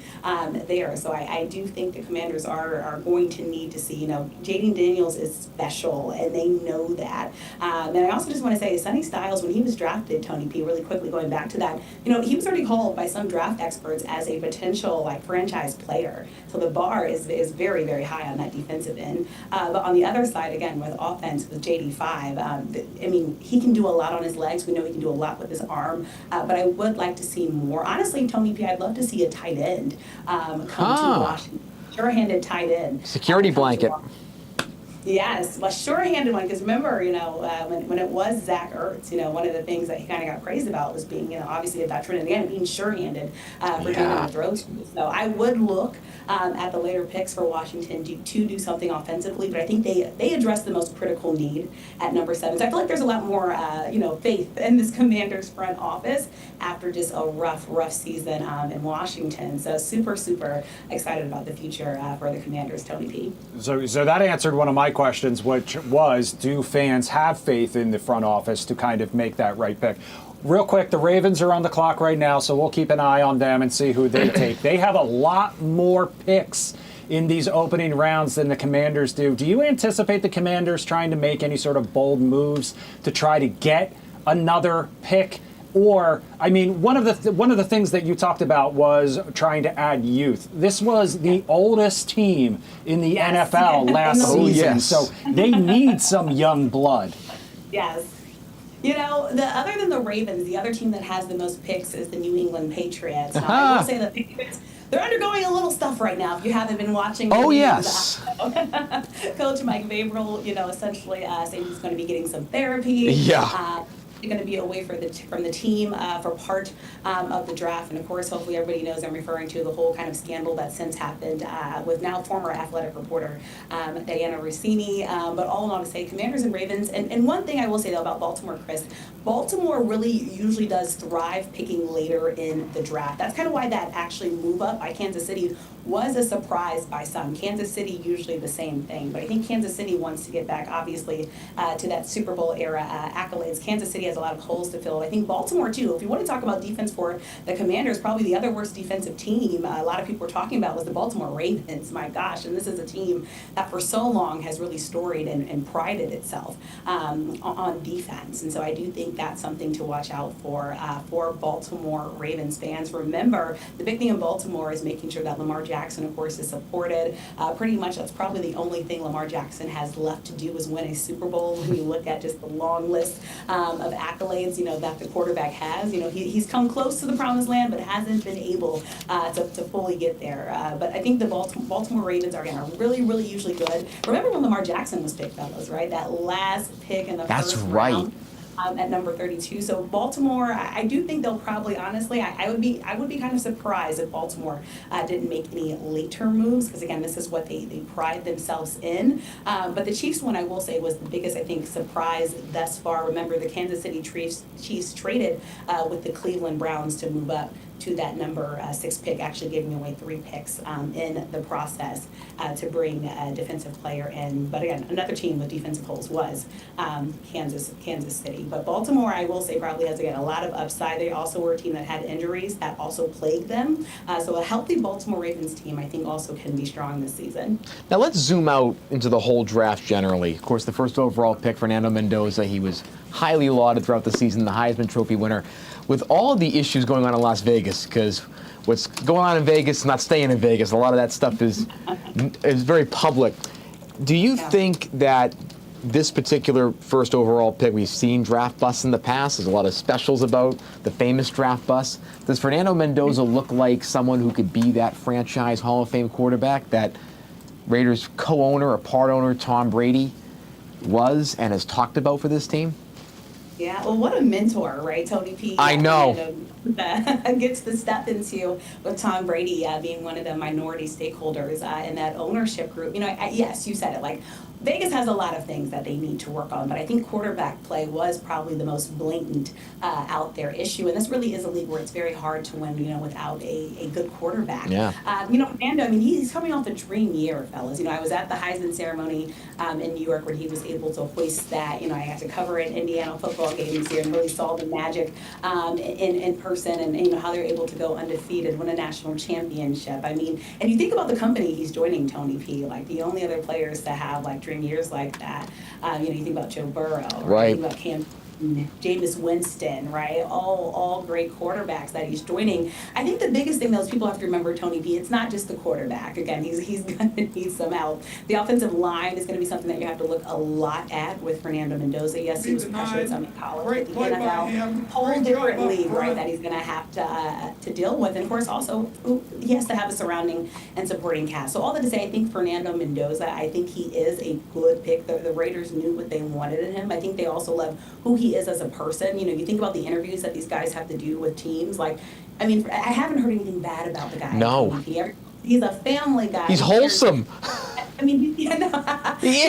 [SPEAKER 9] there. So I do think the Commanders are going to need to see, Jaden Daniels is special, and they know that. And I also just want to say, Sonny Styles, when he was drafted, Tony P, really quickly going back to that, he was already called by some draft experts as a potential franchise player. So the bar is very, very high on that defensive end. But on the other side, again, with offense, with JD5, he can do a lot on his legs. We know he can do a lot with his arm. But I would like to see more. Honestly, Tony P, I'd love to see a tight end come to Washington. Sure-handed tight end.
[SPEAKER 7] Security blanket.
[SPEAKER 9] Yes, a sure-handed one, because remember, when it was Zach Ertz, one of the things that he kind of got praised about was being, obviously a veteran, and again, being sure-handed for taking throws. So I would look at the later picks for Washington to do something offensively, but I think they address the most critical need at number 7. So I feel like there's a lot more, faith in this Commanders front office after just a rough season in Washington. So super, super excited about the future for the Commanders, Tony P.
[SPEAKER 6] So that answered one of my questions, which was, do fans have faith in the front office to kind of make that right pick? Real quick, the Ravens are on the clock right now, so we'll keep an eye on them and see who they take. They have a lot more picks in these opening rounds than the Commanders do. Do you anticipate the Commanders trying to make any sort of bold moves to try to get another pick? Or, one of the things that you talked about was trying to add youth. This was the oldest team in the NFL last season, so they need some young blood.
[SPEAKER 9] Yes. Other than the Ravens, the other team that has the most picks is the New England Patriots. I will say the Patriots, they're undergoing a little stuff right now. If you haven't been watching.
[SPEAKER 7] Oh, yes.
[SPEAKER 9] Coach Mike Vrabel, essentially saying he's going to be getting some therapy.
[SPEAKER 7] Yeah.
[SPEAKER 9] Going to be away from the team for part of the draft. And of course, hopefully everybody knows I'm referring to the whole kind of scandal that since happened with now former athletic reporter Diana Rossini. But all in all, to say Commanders and Ravens. And one thing I will say though about Baltimore, Chris, Baltimore really usually does thrive picking later in the draft. That's kind of why that actually move up by Kansas City was a surprise by some. Kansas City usually the same thing, but I think Kansas City wants to get back, obviously, to that Super Bowl era accolades. Kansas City has a lot of holes to fill. I think Baltimore, too. If you want to talk about defense for the Commanders, probably the other worst defensive team a lot of people were talking about was the Baltimore Ravens. My gosh, and this is a team that for so long has really storied and prided itself on defense. And so I do think that's something to watch out for Baltimore Ravens fans. Remember, the big thing in Baltimore is making sure that Lamar Jackson, of course, is supported. Pretty much that's probably the only thing Lamar Jackson has left to do is win a Super Bowl when you look at just the long list of accolades, that the quarterback has. He's come close to the promised land, but hasn't been able to fully get there. But I think the Baltimore Ravens are really, really usually good. Remember when Lamar Jackson was picked, fellas, right? That last pick in the first round. at number 32. So Baltimore, I do think they'll probably, honestly, I would be kind of surprised if Baltimore didn't make any later moves, because again, this is what they pride themselves in. But the Chiefs one, I will say, was the biggest, I think, surprise thus far. Remember, the Kansas City Chiefs traded with the Cleveland Browns to move up to that number 6 pick, actually giving away 3 picks in the process to bring a defensive player in. But again, another team with defensive holes was Kansas City. But Baltimore, I will say, probably has, again, a lot of upside. They also were a team that had injuries that also plagued them. So a healthy Baltimore Ravens team, I think, also can be strong this season.
[SPEAKER 7] Now let's zoom out into the whole draft generally. Of course, the first overall pick, Fernando Mendoza, he was highly lauded throughout the season, the Heisman Trophy winner. With all of the issues going on in Las Vegas, because what's going on in Vegas is not staying in Vegas. A lot of that stuff is very public. Do you think that this particular first overall pick, we've seen draft busts in the past. There's a lot of specials about the famous draft bust. Does Fernando Mendoza look like someone who could be that franchise Hall of Fame quarterback that Raiders co-owner or part owner Tom Brady was and has talked about for this team?
[SPEAKER 9] Yeah, well, what a mentor, right, Tony P?
[SPEAKER 7] I know.
[SPEAKER 9] Gets to step into with Tom Brady being one of the minority stakeholders in that ownership group. You know, yes, you said it, like, Vegas has a lot of things that they need to work on, but I think quarterback play was probably the most blatant out there issue. And this really is a league where it's very hard to win, you know, without a good quarterback.
[SPEAKER 7] Yeah.
[SPEAKER 9] You know, Fernando, I mean, he's coming off a dream year, fellas. You know, I was at the Heisman ceremony in New York when he was able to hoist that. You know, I got to cover an Indiana football game this year and really saw the magic in person, and you know how they're able to go undefeated, win a national championship. I mean, and you think about the company he's joining, Tony P. Like, the only other players to have like dream years like that. You know, you think about Joe Burrow,
[SPEAKER 7] right?
[SPEAKER 9] You think about Cam, Jameis Winston, right? All great quarterbacks that he's joining. I think the biggest thing those people have to remember, Tony B, it's not just the quarterback. Again, he's going to need some help. The offensive line is going to be something that you have to look a lot at with Fernando Mendoza. Yes, he was pressured some in college. The NFL, whole different league, right, that he's going to have to deal with. And of course, also, he has to have a surrounding and supporting cast. So all that to say, I think Fernando Mendoza, I think he is a good pick. The Raiders knew what they wanted in him. I think they also love who he is as a person. You know, you think about the interviews that these guys have to do with teams. Like, I mean, I haven't heard anything bad about the guy.
[SPEAKER 7] No.
[SPEAKER 9] He's a family guy.
[SPEAKER 7] He's wholesome.
[SPEAKER 9] I mean, he
[SPEAKER 7] is.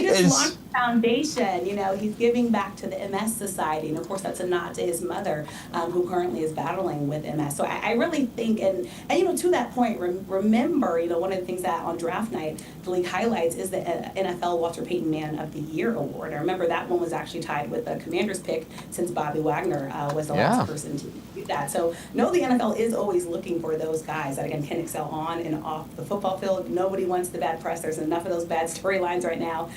[SPEAKER 9] just launched a foundation. You know, he's giving back to the MS Society, and of course, that's a nod to his mother, who currently is battling with MS. So I really think, and you know, to that point, remember, you know, one of the things that on draft night the league highlights is the NFL Walter Payton Man of the Year award. I remember that one was actually tied with the Commanders pick, since Bobby Wagner was the last person to do that. So no, the NFL is always looking for those guys that again can excel on and off the football field. Nobody wants the bad press. There's enough of those bad storylines right now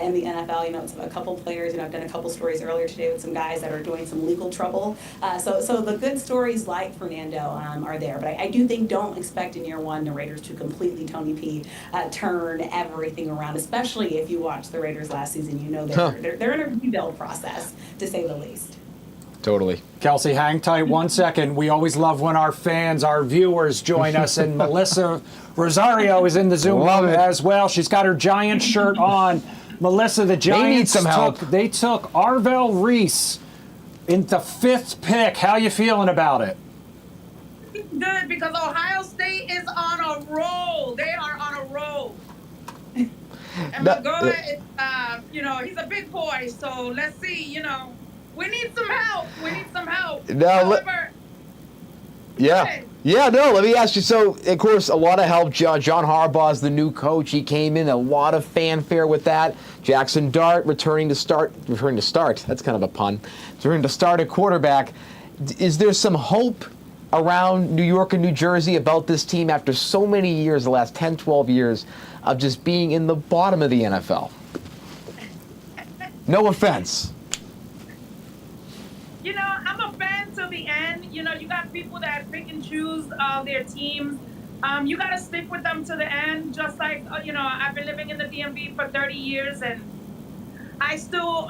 [SPEAKER 9] in the NFL. You know, it's a couple players. You know, I've done a couple stories earlier today with some guys that are doing some legal trouble. So the good stories like Fernando are there. But I do think, don't expect in year one the Raiders to completely, Tony P, turn everything around. Especially if you watch the Raiders last season, you know they're in a rebuild process, to say the least.
[SPEAKER 7] Totally.
[SPEAKER 6] Kelsey, hang tight 1 second. We always love when our fans, our viewers join us, and Melissa Rosario is in the Zoom room as well. She's got her Giants shirt on. Melissa, the Giants they took Arvell Reese in the 5th pick. How you feeling about it?
[SPEAKER 15] Good, because Ohio State is on a roll. They are on a roll. And Magoa is, you know, he's a big boy, so let's see, you know. We need some help.
[SPEAKER 7] Let me ask you. So, of course, a lot of help. John Harbaugh's the new coach. He came in, a lot of fanfare with that. Jackson Dart returning to start. That's kind of a pun. Returning to start at quarterback. Is there some hope around New York and New Jersey about this team after so many years, the last 10, 12 years, of just being in the bottom of the NFL? No offense.
[SPEAKER 15] You know, I'm a fan till the end. You know, you got people that pick and choose their teams. You got to stick with them to the end. Just like, you know, I've been living in the DMV for 30 years, and I still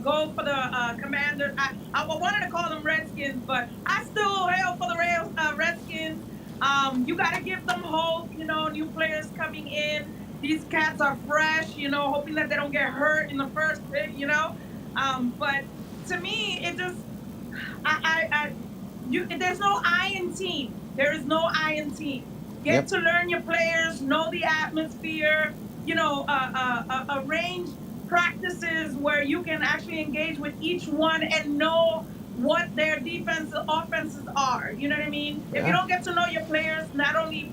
[SPEAKER 15] go for the Commanders. I wanted to call them Redskins, but I still hail for the Redskins. You got to give them hope. You know, new players coming in. These cats are fresh, you know, hoping that they don't get hurt in the first pick, you know. But to me, it just, there's no I in team. There is no I in team. Get to learn your players, know the atmosphere, arrange practices where you can actually engage with each one and know what their defense offenses are. You know what I mean? If you don't get to know your players, not only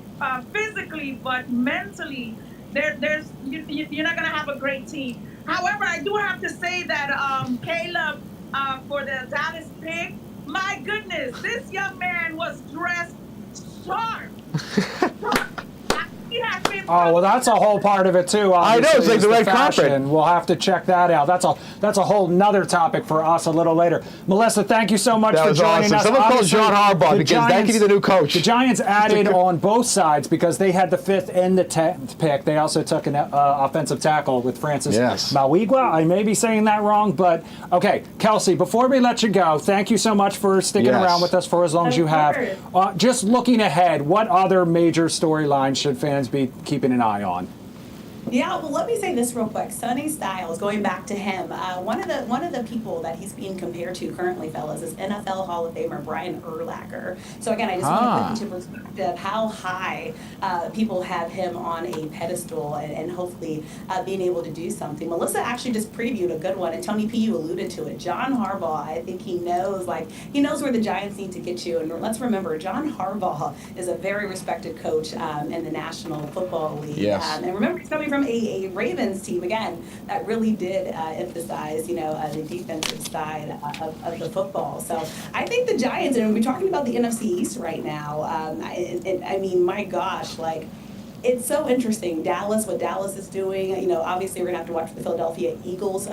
[SPEAKER 15] physically but mentally, you're not going to have a great team. However, I do have to say that Caleb, for the Dallas pick, my goodness, this young man was dressed sharp.
[SPEAKER 6] Oh, well, that's a whole part of it, too.
[SPEAKER 7] I know, it's like the red
[SPEAKER 6] fashion.
[SPEAKER 7] carpet.
[SPEAKER 6] We'll have to check that out. That's a whole nother topic for us a little later. Melissa, thank you so much for joining us.
[SPEAKER 7] Someone called John Harbaugh because that could be the new coach.
[SPEAKER 6] The Giants added on both sides because they had the 5th and the 10th pick. They also took an offensive tackle with Francis Mawigwa. I may be saying that wrong, but okay. Kelsey, before we let you go, thank you so much for sticking around with us for as long as you have. Just looking ahead, what other major storylines should fans be keeping an eye on?
[SPEAKER 9] Yeah, well, let me say this real quick. Sonny Styles, going back to him, one of the people that he's being compared to currently, fellas, is NFL Hall of Famer Brian Urlacher. So again, I just want to put into perspective how high people have him on a pedestal and hopefully being able to do something. Melissa actually just previewed a good one, and Tony P, you alluded to it. John Harbaugh, I think he knows where the Giants need to get you. And let's remember, John Harbaugh is a very respected coach in the National Football League.
[SPEAKER 7] Yes.
[SPEAKER 9] And remember, he's coming from a Ravens team, again, that really did emphasize, the defensive side of the football. So I think the Giants, and we're talking about the NFC East right now, I mean, my gosh, it's so interesting. What Dallas is doing, obviously we're going to have to watch the Philadelphia Eagles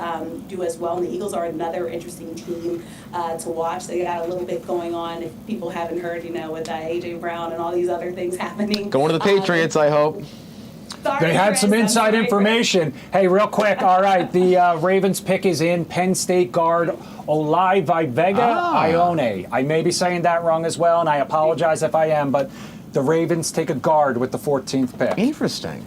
[SPEAKER 9] do as well. And the Eagles are another interesting team to watch. They got a little bit going on, if people haven't heard, with A.J. Brown and all these other things happening.
[SPEAKER 7] Going to the Patriots, I hope.
[SPEAKER 6] They had some inside information. Hey, real quick. All right, the Ravens pick is in. Penn State guard Olaivivega Ione. I may be saying that wrong as well, and I apologize if I am, but the Ravens take a guard with the 14th pick.
[SPEAKER 7] Interesting.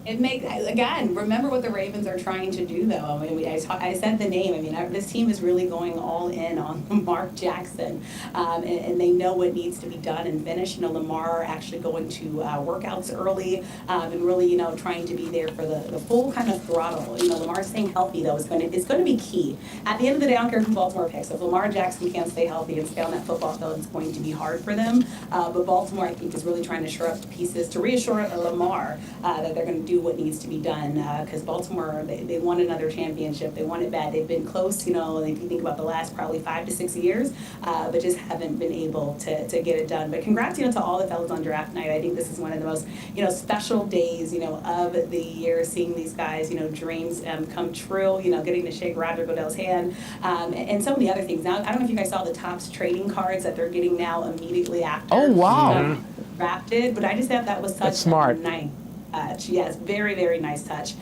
[SPEAKER 9] It makes, again, remember what the Ravens are trying to do, though. I mean, I said the name. I mean, this team is really going all in on Lamar Jackson, and they know what needs to be done and finished. Lamar actually going to workouts early and really, trying to be there for the full kind of throttle. Lamar staying healthy, though, is going to be key. At the end of the day, I don't care who Baltimore picks. If Lamar Jackson can't stay healthy and stay on that football field, it's going to be hard for them. But Baltimore, I think, is really trying to shore up the pieces to reassure Lamar that they're going to do what needs to be done, because Baltimore, they won another championship. They won it bad. They've been close, if you think about the last probably 5 to 6 years, but just haven't been able to get it done. But congrats, to all the fellas on draft night. I think this is one of the most, special days, of the year, seeing these guys, dreams come true, getting to shake Roger Goodell's hand, and so many other things. Now, I don't know if you guys saw the Topps trading cards that they're getting now immediately after.
[SPEAKER 7] Oh, wow.
[SPEAKER 9] Drafted, but I just thought that was such a nice touch. Yes, very, very nice touch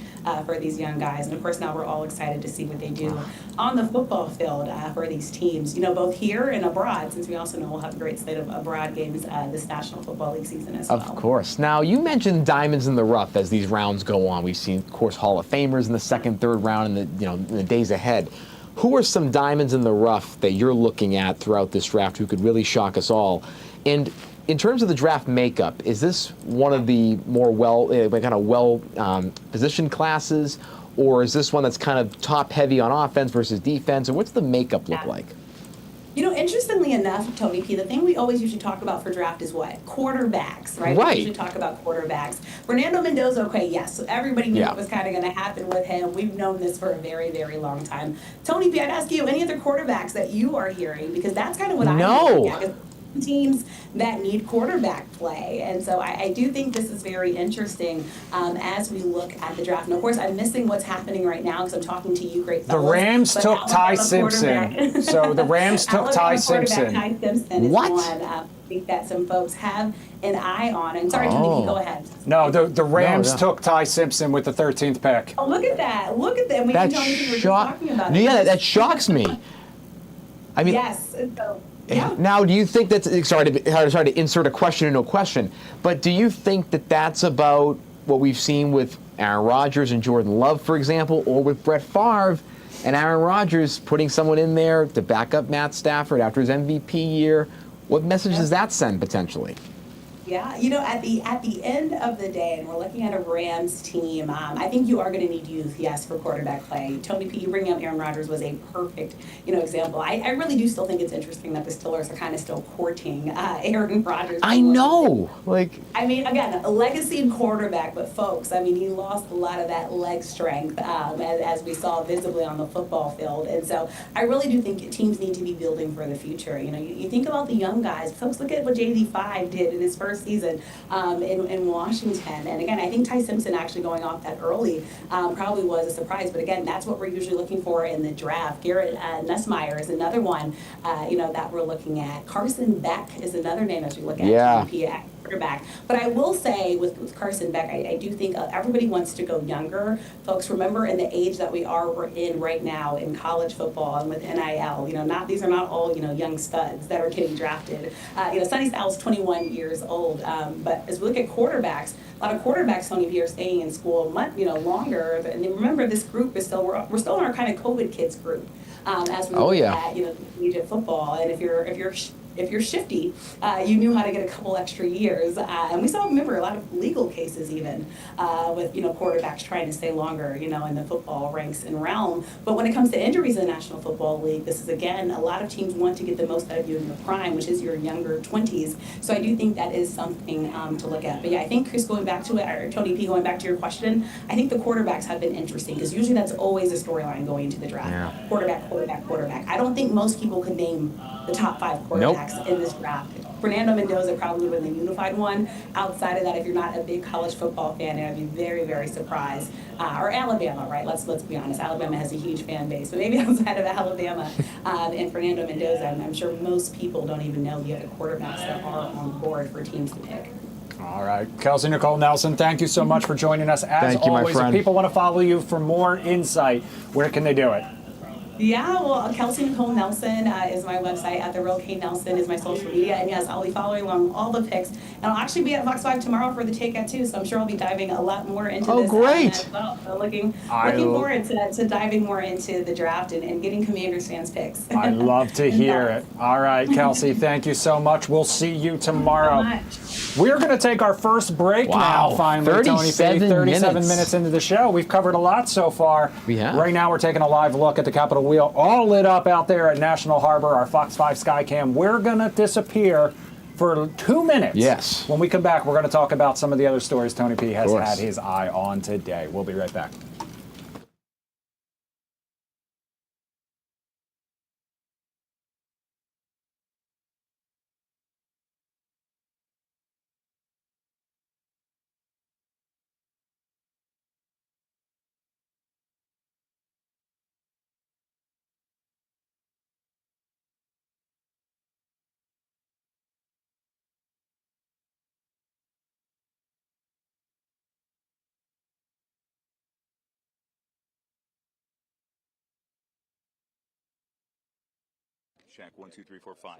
[SPEAKER 9] for these young guys. And of course, now we're all excited to see what they do on the football field for these teams, both here and abroad, since we also know we'll have a great slate of abroad games this National Football League season as well.
[SPEAKER 7] Of course. Now, you mentioned diamonds in the rough as these rounds go on. We've seen, of course, Hall of Famers in the second, third round in the days ahead. Who are some diamonds in the rough that you're looking at throughout this draft who could really shock us all? And in terms of the draft makeup, is this one of the more positioned classes, or is this one that's kind of top heavy on offense versus defense, or what's the makeup look like?
[SPEAKER 9] Interestingly enough, Tony P, the thing we always usually talk about for draft is what? Quarterbacks, right?
[SPEAKER 7] Right.
[SPEAKER 9] We usually talk about quarterbacks. Fernando Mendoza, okay, yes, so everybody knew what was kind of going to happen with him. We've known this for a very, very long time. Tony P, I'd ask you, any other quarterbacks that you are hearing? Because that's kind of what I'm looking at. Teams that need quarterback play, and so I do think this is very interesting as we look at the draft. And of course, I'm missing what's happening right now because I'm talking to you, great fellas.
[SPEAKER 6] The Rams took Ty Simpson. So the Rams took Ty Simpson.
[SPEAKER 9] Ty Simpson is one I think that some folks have an eye on. And sorry, Tony, go ahead.
[SPEAKER 6] No, the Rams took Ty Simpson with the 13th pick.
[SPEAKER 9] Oh, look at that! Look at that!
[SPEAKER 7] That that shocks me. I mean,
[SPEAKER 9] yes. So,
[SPEAKER 7] yeah. Now, do you think that's, sorry to insert a question into a question, but do you think that that's about what we've seen with Aaron Rodgers and Jordan Love, for example, or with Brett Favre and Aaron Rodgers putting someone in there to back up Matt Stafford after his MVP year? What message does that send potentially?
[SPEAKER 9] Yeah, you know, at the end of the day, and we're looking at a Rams team, I think you are going to need youth, yes, for quarterback play. Tony P, you bringing up Aaron Rodgers was a perfect, example. I really do still think it's interesting that the Steelers are kind of still courting Aaron Rodgers.
[SPEAKER 7] I know,
[SPEAKER 9] I mean, again, a legacy quarterback, but folks, I mean, he lost a lot of that leg strength as we saw visibly on the football field, and so I really do think teams need to be building for the future. You think about the young guys. Folks, look at what JD5 did in his first season in Washington. And again, I think Ty Simpson actually going off that early probably was a surprise. But again, that's what we're usually looking for in the draft. Garrett Nussmeier is another one, that we're looking at. Carson Beck is another name as we look at.
[SPEAKER 7] Yeah.
[SPEAKER 9] Quarterback. But I will say with Carson Beck, I do think everybody wants to go younger. Folks, remember in the age that we are in right now in college football and with NIL, these are not all, young studs that are getting drafted. Sonny Styles is 21 years old. But as we look at quarterbacks, a lot of quarterbacks, Sonny, are staying in school much, longer. And remember, this group is still, we're still in our kind of COVID kids group as we look at, collegiate football. And if you're shifty, you knew how to get a couple extra years. And we saw, remember, a lot of legal cases even with, quarterbacks trying to stay longer, in the football ranks and realm. But when it comes to injuries in the National Football League, this is, again, a lot of teams want to get the most out of you in your prime, which is your younger 20s. So I do think that is something to look at. But yeah, I think, Chris, going back to it, or Tony P, going back to your question, I think the quarterbacks have been interesting because usually that's always a storyline going into the draft.
[SPEAKER 7] Yeah.
[SPEAKER 9] Quarterback. I don't think most people could name the top 5 quarterbacks in this draft. Fernando Mendoza probably would have been the unified one. Outside of that, if you're not a big college football fan, I'd be very, very surprised. Or Alabama, right? Let's be honest. Alabama has a huge fan base, but maybe outside of Alabama and Fernando Mendoza, I'm sure most people don't even know the other quarterbacks that are on board for teams to pick.
[SPEAKER 6] All right, Kelsey Nicole Nelson, thank you so much for joining us. As
[SPEAKER 7] Thank you, my
[SPEAKER 6] always,
[SPEAKER 7] friend.
[SPEAKER 6] if people want to follow you for more insight, where can they do it?
[SPEAKER 9] Yeah, well, Kelsey Nicole Nelson is my website. At The Real K Nelson is my social media. And yes, I'll be following along all the picks. And I'll actually be at Fox 5 tomorrow for the takeout too. So I'm sure I'll be diving a lot more into this.
[SPEAKER 7] Great.
[SPEAKER 9] As well. So looking forward to diving more into the draft and getting Commanders fans picks.
[SPEAKER 6] I love to hear it. All right, Kelsey, thank you so much. We'll see you tomorrow. We're going to take our first break now, finally, Tony P. 37 minutes into the show. We've covered a lot so far.
[SPEAKER 7] We have.
[SPEAKER 6] Right now, we're taking a live look at the Capitol Wheel, all lit up out there at National Harbor, our Fox 5 Skycam. We're going to disappear for 2 minutes.
[SPEAKER 7] Yes.
[SPEAKER 6] When we come back, we're going to talk about some of the other stories Tony P has had his eye on today. We'll be right back.
[SPEAKER 16] Check 1, 2, 3, 4, 5.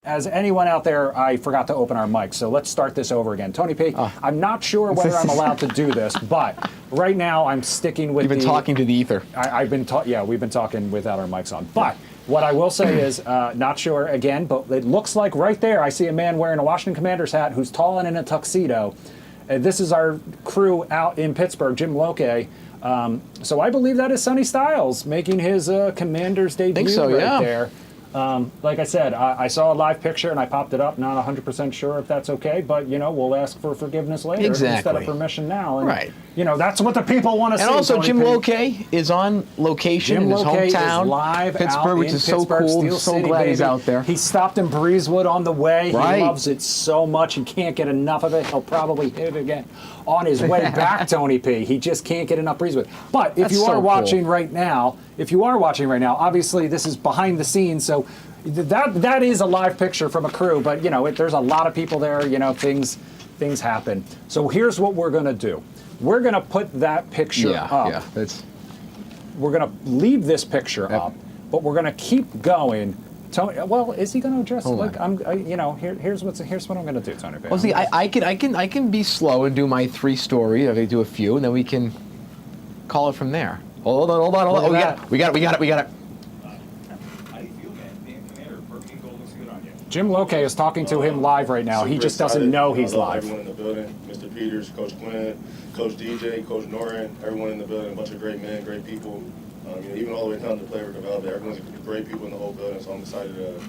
[SPEAKER 6] As anyone out there, I forgot to open our mics, so let's start this over again. Tony P, I'm not sure whether I'm allowed to do this, but right now I'm sticking with
[SPEAKER 7] You've been talking to the ether.
[SPEAKER 6] Yeah, we've been talking without our mics on. But what I will say is, not sure again, but it looks like right there I see a man wearing a Washington Commanders hat who's tall and in a tuxedo. This is our crew out in Pittsburgh, Jim Loke. So I believe that is Sonny Styles making his Commanders debut there. Like I said, I saw a live picture and I popped it up. Not 100% sure if that's okay, but we'll ask for forgiveness later instead of permission now. And,
[SPEAKER 7] right.
[SPEAKER 6] That's what the people want to see.
[SPEAKER 7] And also,
[SPEAKER 6] Tony
[SPEAKER 7] Jim
[SPEAKER 6] P.
[SPEAKER 7] Loke is on location in his hometown,
[SPEAKER 6] is live
[SPEAKER 7] Pittsburgh, which is so cool.
[SPEAKER 6] Steel
[SPEAKER 7] So
[SPEAKER 6] City,
[SPEAKER 7] glad he's
[SPEAKER 6] baby.
[SPEAKER 7] out there.
[SPEAKER 6] He stopped in Breezewood on the way.
[SPEAKER 7] Right.
[SPEAKER 6] He loves it so much. He can't get enough of it. He'll probably hit it again on his way back, Tony P. He just can't get enough Breezewood. But if you are watching right now, obviously this is behind the scenes, so that is a live picture from a crew, but there's a lot of people there, things happen. So here's what we're gonna do. We're gonna put that picture up. We're gonna leave this picture up, but we're gonna keep going. Tony, well, is he gonna address here's what I'm gonna do, Tony.
[SPEAKER 7] Well, see, I can be slow and do my 3 stories. I can do a few, and then we can call it from there. Hold on. Oh, we got it.
[SPEAKER 6] Jim Loke is talking to him live right now. He just doesn't know he's live.
[SPEAKER 17] Everyone in the building, Mr. Peters, Coach Quinn, Coach DJ, Coach Norin, everyone in the building, a bunch of great men, great people. Even all the way down to player development, everyone's great people in the whole building, so I'm excited to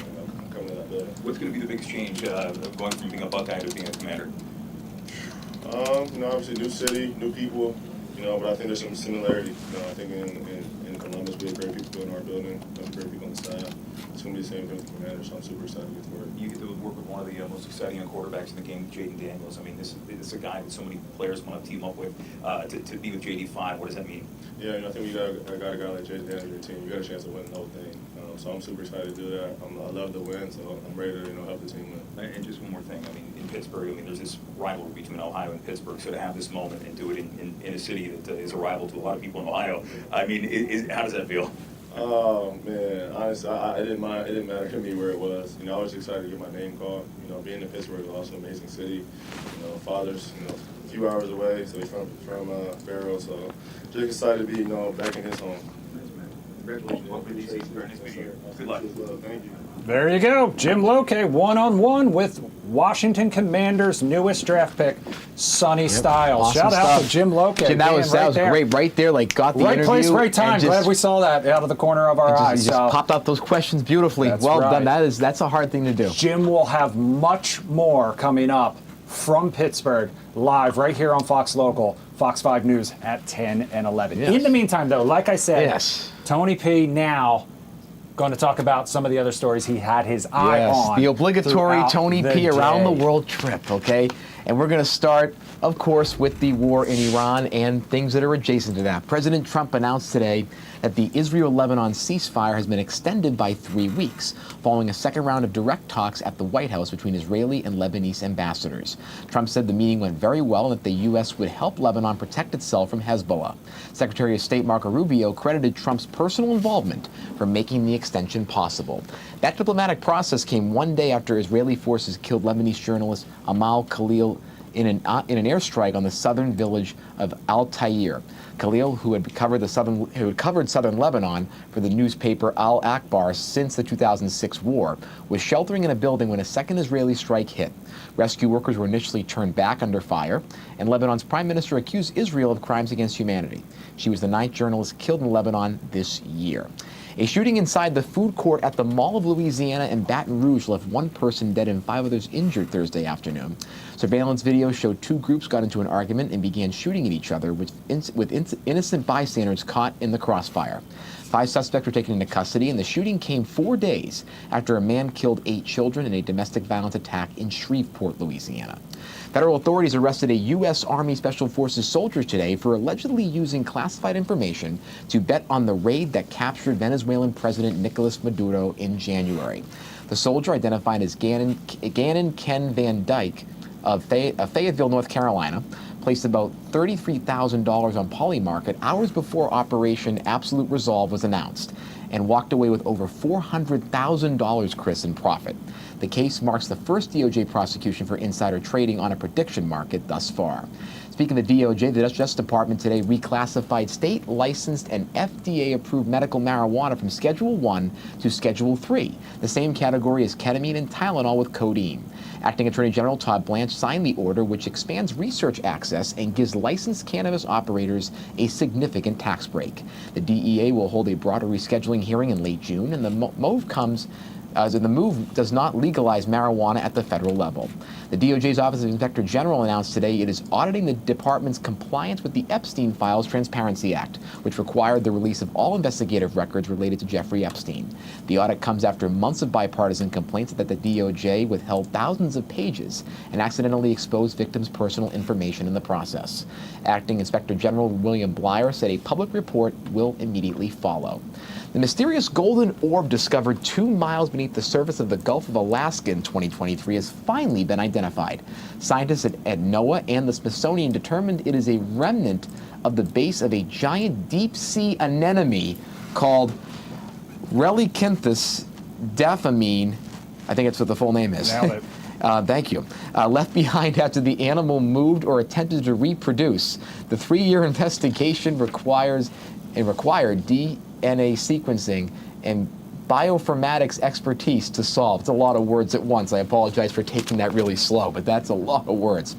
[SPEAKER 17] come to that building.
[SPEAKER 16] What's going to be the biggest change going from being a Buckeye to being a Commander?
[SPEAKER 17] Obviously new city, new people, but I think there's some similarity. I think in Columbus we have great people in our building, great people on the staff. It's going to be the same thing with the Commanders, so I'm super excited to get to work.
[SPEAKER 16] You get to work with one of the most exciting young quarterbacks in the game, Jaden Daniels. I mean, this is a guy that so many players want to team up with. To be with JD5, what does that mean?
[SPEAKER 17] Yeah, I think I got a guy like Jaden Daniels on your team. You got a chance to win the whole thing. So I'm super excited to do that. I love the win, so I'm ready to help the team win.
[SPEAKER 16] And just one more thing. I mean, in Pittsburgh, there's this rivalry between Ohio and Pittsburgh. So to have this moment and do it in a city that is a rival to a lot of people in Ohio, I mean, how does that feel?
[SPEAKER 17] Oh man, honestly, it didn't matter to me where it was. I was excited to get my name called. Being in Pittsburgh is also an amazing city. Father's a few hours away, so he's from Barrow. So just excited to be back in his home.
[SPEAKER 16] Congratulations. Welcome to DC. Good luck.
[SPEAKER 17] Thank you.
[SPEAKER 6] There you go, Jim Loke, one-on-one with Washington Commanders' newest draft pick, Sonny Styles.
[SPEAKER 7] Awesome
[SPEAKER 6] Shout out
[SPEAKER 7] stuff.
[SPEAKER 6] to Jim Loke.
[SPEAKER 7] Jim, that was great, right there. Got the
[SPEAKER 6] right
[SPEAKER 7] interview.
[SPEAKER 6] Place, right time. Glad we saw that out of the corner of our eyes.
[SPEAKER 7] He just popped out those questions beautifully. Well done. That's a hard thing to do.
[SPEAKER 6] Jim will have much more coming up from Pittsburgh, live right here on Fox Local, Fox 5 News at 10 and 11.
[SPEAKER 7] Yes.
[SPEAKER 6] In the meantime, though, like I said, Tony P. now going to talk about some of the other stories he had his eye on.
[SPEAKER 7] The obligatory Tony P. around the
[SPEAKER 6] day.
[SPEAKER 7] world trip, okay? And we're going to start, of course, with the war in Iran and things that are adjacent to that. President Trump announced today that the Israel-Lebanon ceasefire has been extended by 3 weeks, following a second round of direct talks at the White House between Israeli and Lebanese ambassadors. Trump said the meeting went very well and that the U.S. would help Lebanon protect itself from Hezbollah. Secretary of State Marco Rubio credited Trump's personal involvement for making the extension possible. That diplomatic process came 1 day after Israeli forces killed Lebanese journalist Amal Khalil in an airstrike on the southern village of Al Tayir. Khalil, who had covered southern Lebanon for the newspaper Al Akbar since the 2006 war, was sheltering in a building when a second Israeli strike hit. Rescue workers were initially turned back under fire, and Lebanon's prime minister accused Israel of crimes against humanity. She was the 9th journalist killed in Lebanon this year. A shooting inside the food court at the Mall of Louisiana in Baton Rouge left 1 person dead and 5 others injured Thursday afternoon. Surveillance video showed 2 groups got into an argument and began shooting at each other, with innocent bystanders caught in the crossfire. 5 suspects were taken into custody, and the shooting came 4 days after a man killed 8 children in a domestic violence attack in Shreveport, Louisiana. Federal authorities arrested a U.S. Army Special Forces soldier today for allegedly using classified information to bet on the raid that captured Venezuelan President Nicolas Maduro in January. The soldier, identified as Gannon Ken Van Dyke of Fayetteville, North Carolina, placed about $33,000 on Polymarket hours before Operation Absolute Resolve was announced, and walked away with over $400,000, Chris, in profit. The case marks the first DOJ prosecution for insider trading on a prediction market thus far. Speaking of the DOJ, the Justice Department today reclassified state-licensed and FDA-approved medical marijuana from Schedule 1 to Schedule 3, the same category as ketamine and Tylenol with codeine. Acting Attorney General Todd Blanche signed the order, which expands research access and gives licensed cannabis operators a significant tax break. The DEA will hold a broader rescheduling hearing in late June, and the move does not legalize marijuana at the federal level. The DOJ's Office of Inspector General announced today it is auditing the department's compliance with the Epstein Files Transparency Act, which required the release of all investigative records related to Jeffrey Epstein. The audit comes after months of bipartisan complaints that the DOJ withheld thousands of pages and accidentally exposed victims' personal information in the process. Acting Inspector General William Blyer said a public report will immediately follow. The mysterious golden orb discovered 2 miles beneath the surface of the Gulf of Alaska in 2023 has finally been identified. Scientists at NOAA and the Smithsonian determined it is a remnant of the base of a giant deep-sea anemone called Relicanthus daphamine. I think that's what the full name is.
[SPEAKER 6] Nailed it.
[SPEAKER 7] Thank you. Left behind after the animal moved or attempted to reproduce. The 3-year investigation required DNA sequencing and bioinformatics expertise to solve. It's a lot of words at once. I apologize for taking that really slow, but that's a lot of words.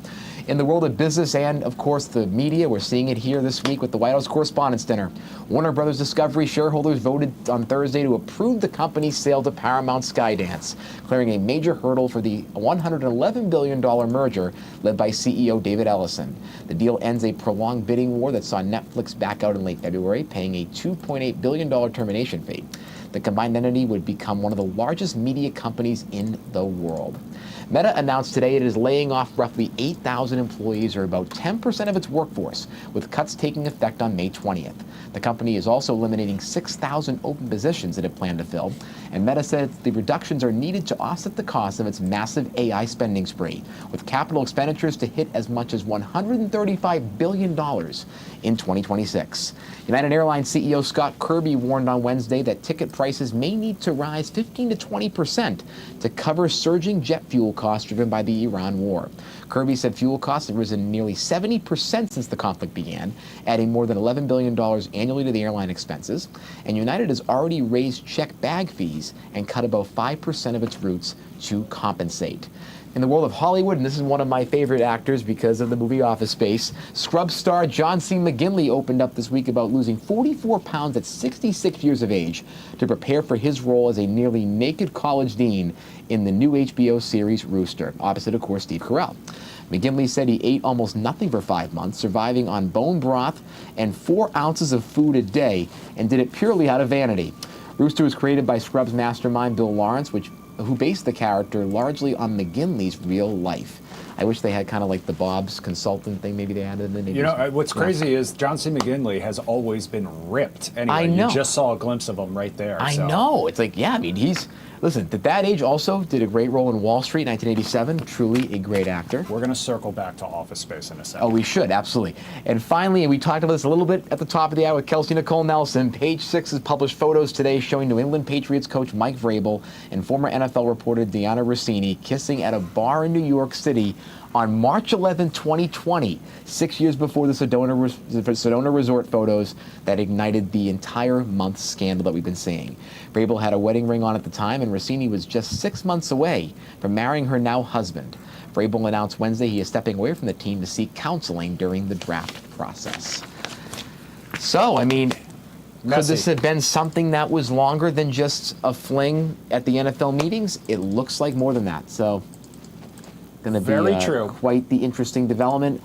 [SPEAKER 7] In the world of business and, of course, the media, we're seeing it here this week with the White House Correspondents' Dinner. Warner Brothers Discovery shareholders voted on Thursday to approve the company's sale to Paramount Skydance, clearing a major hurdle for the $111 billion merger led by CEO David Ellison. The deal ends a prolonged bidding war that saw Netflix back out in late February, paying a $2.8 billion termination fee. The combined entity would become one of the largest media companies in the world. Meta announced today it is laying off roughly 8,000 employees, or about 10% of its workforce, with cuts taking effect on May 20th. The company is also eliminating 6,000 open positions it had planned to fill, and Meta said the reductions are needed to offset the cost of its massive AI spending spree, with capital expenditures to hit as much as $135 billion in 2026. United Airlines CEO Scott Kirby warned on Wednesday that ticket prices may need to rise 15 to 20% to cover surging jet fuel costs driven by the Iran war. Kirby said fuel costs have risen nearly 70% since the conflict began, adding more than $11 billion annually to the airline expenses. And United has already raised checked bag fees and cut about 5% of its routes to compensate. In the world of Hollywood, and this is one of my favorite actors because of the movie Office Space, Scrubs star John C. McGinley opened up this week about losing 44 pounds at 66 years of age to prepare for his role as a nearly naked college dean in the new HBO series Rooster, opposite, of course, Steve Carell. McGinley said he ate almost nothing for 5 months, surviving on bone broth and 4 ounces of food a day, and did it purely out of vanity. Rooster was created by Scrubs mastermind Bill Lawrence, who based the character largely on McGinley's real life. I wish they had kind of like the Bob's consultant thing maybe they added in the
[SPEAKER 6] You know, what's crazy is John C. McGinley has always been ripped. Anyway,
[SPEAKER 7] I know.
[SPEAKER 6] You just saw a glimpse of him right there.
[SPEAKER 7] I know. It's like, yeah, I mean, listen, at that age also did a great role in Wall Street, 1987. Truly a great actor.
[SPEAKER 6] We're going to circle back to Office Space in a second.
[SPEAKER 7] Oh, we should, absolutely. And finally, and we talked about this a little bit at the top of the hour with Kelsey Nicole Nelson, Page 6 has published photos today showing New England Patriots coach Mike Vrabel and former NFL reporter Deanna Rossini kissing at a bar in New York City on March 11, 2020, 6 years before the Sedona Resort photos that ignited the entire month scandal that we've been seeing. Vrabel had a wedding ring on at the time, and Rossini was just 6 months away from marrying her now husband. Vrabel announced Wednesday he is stepping away from the team to seek counseling during the draft process. So, I mean, could this have been something that was longer than just a fling at the NFL meetings? It looks like more than that. So, going to be quite the interesting development.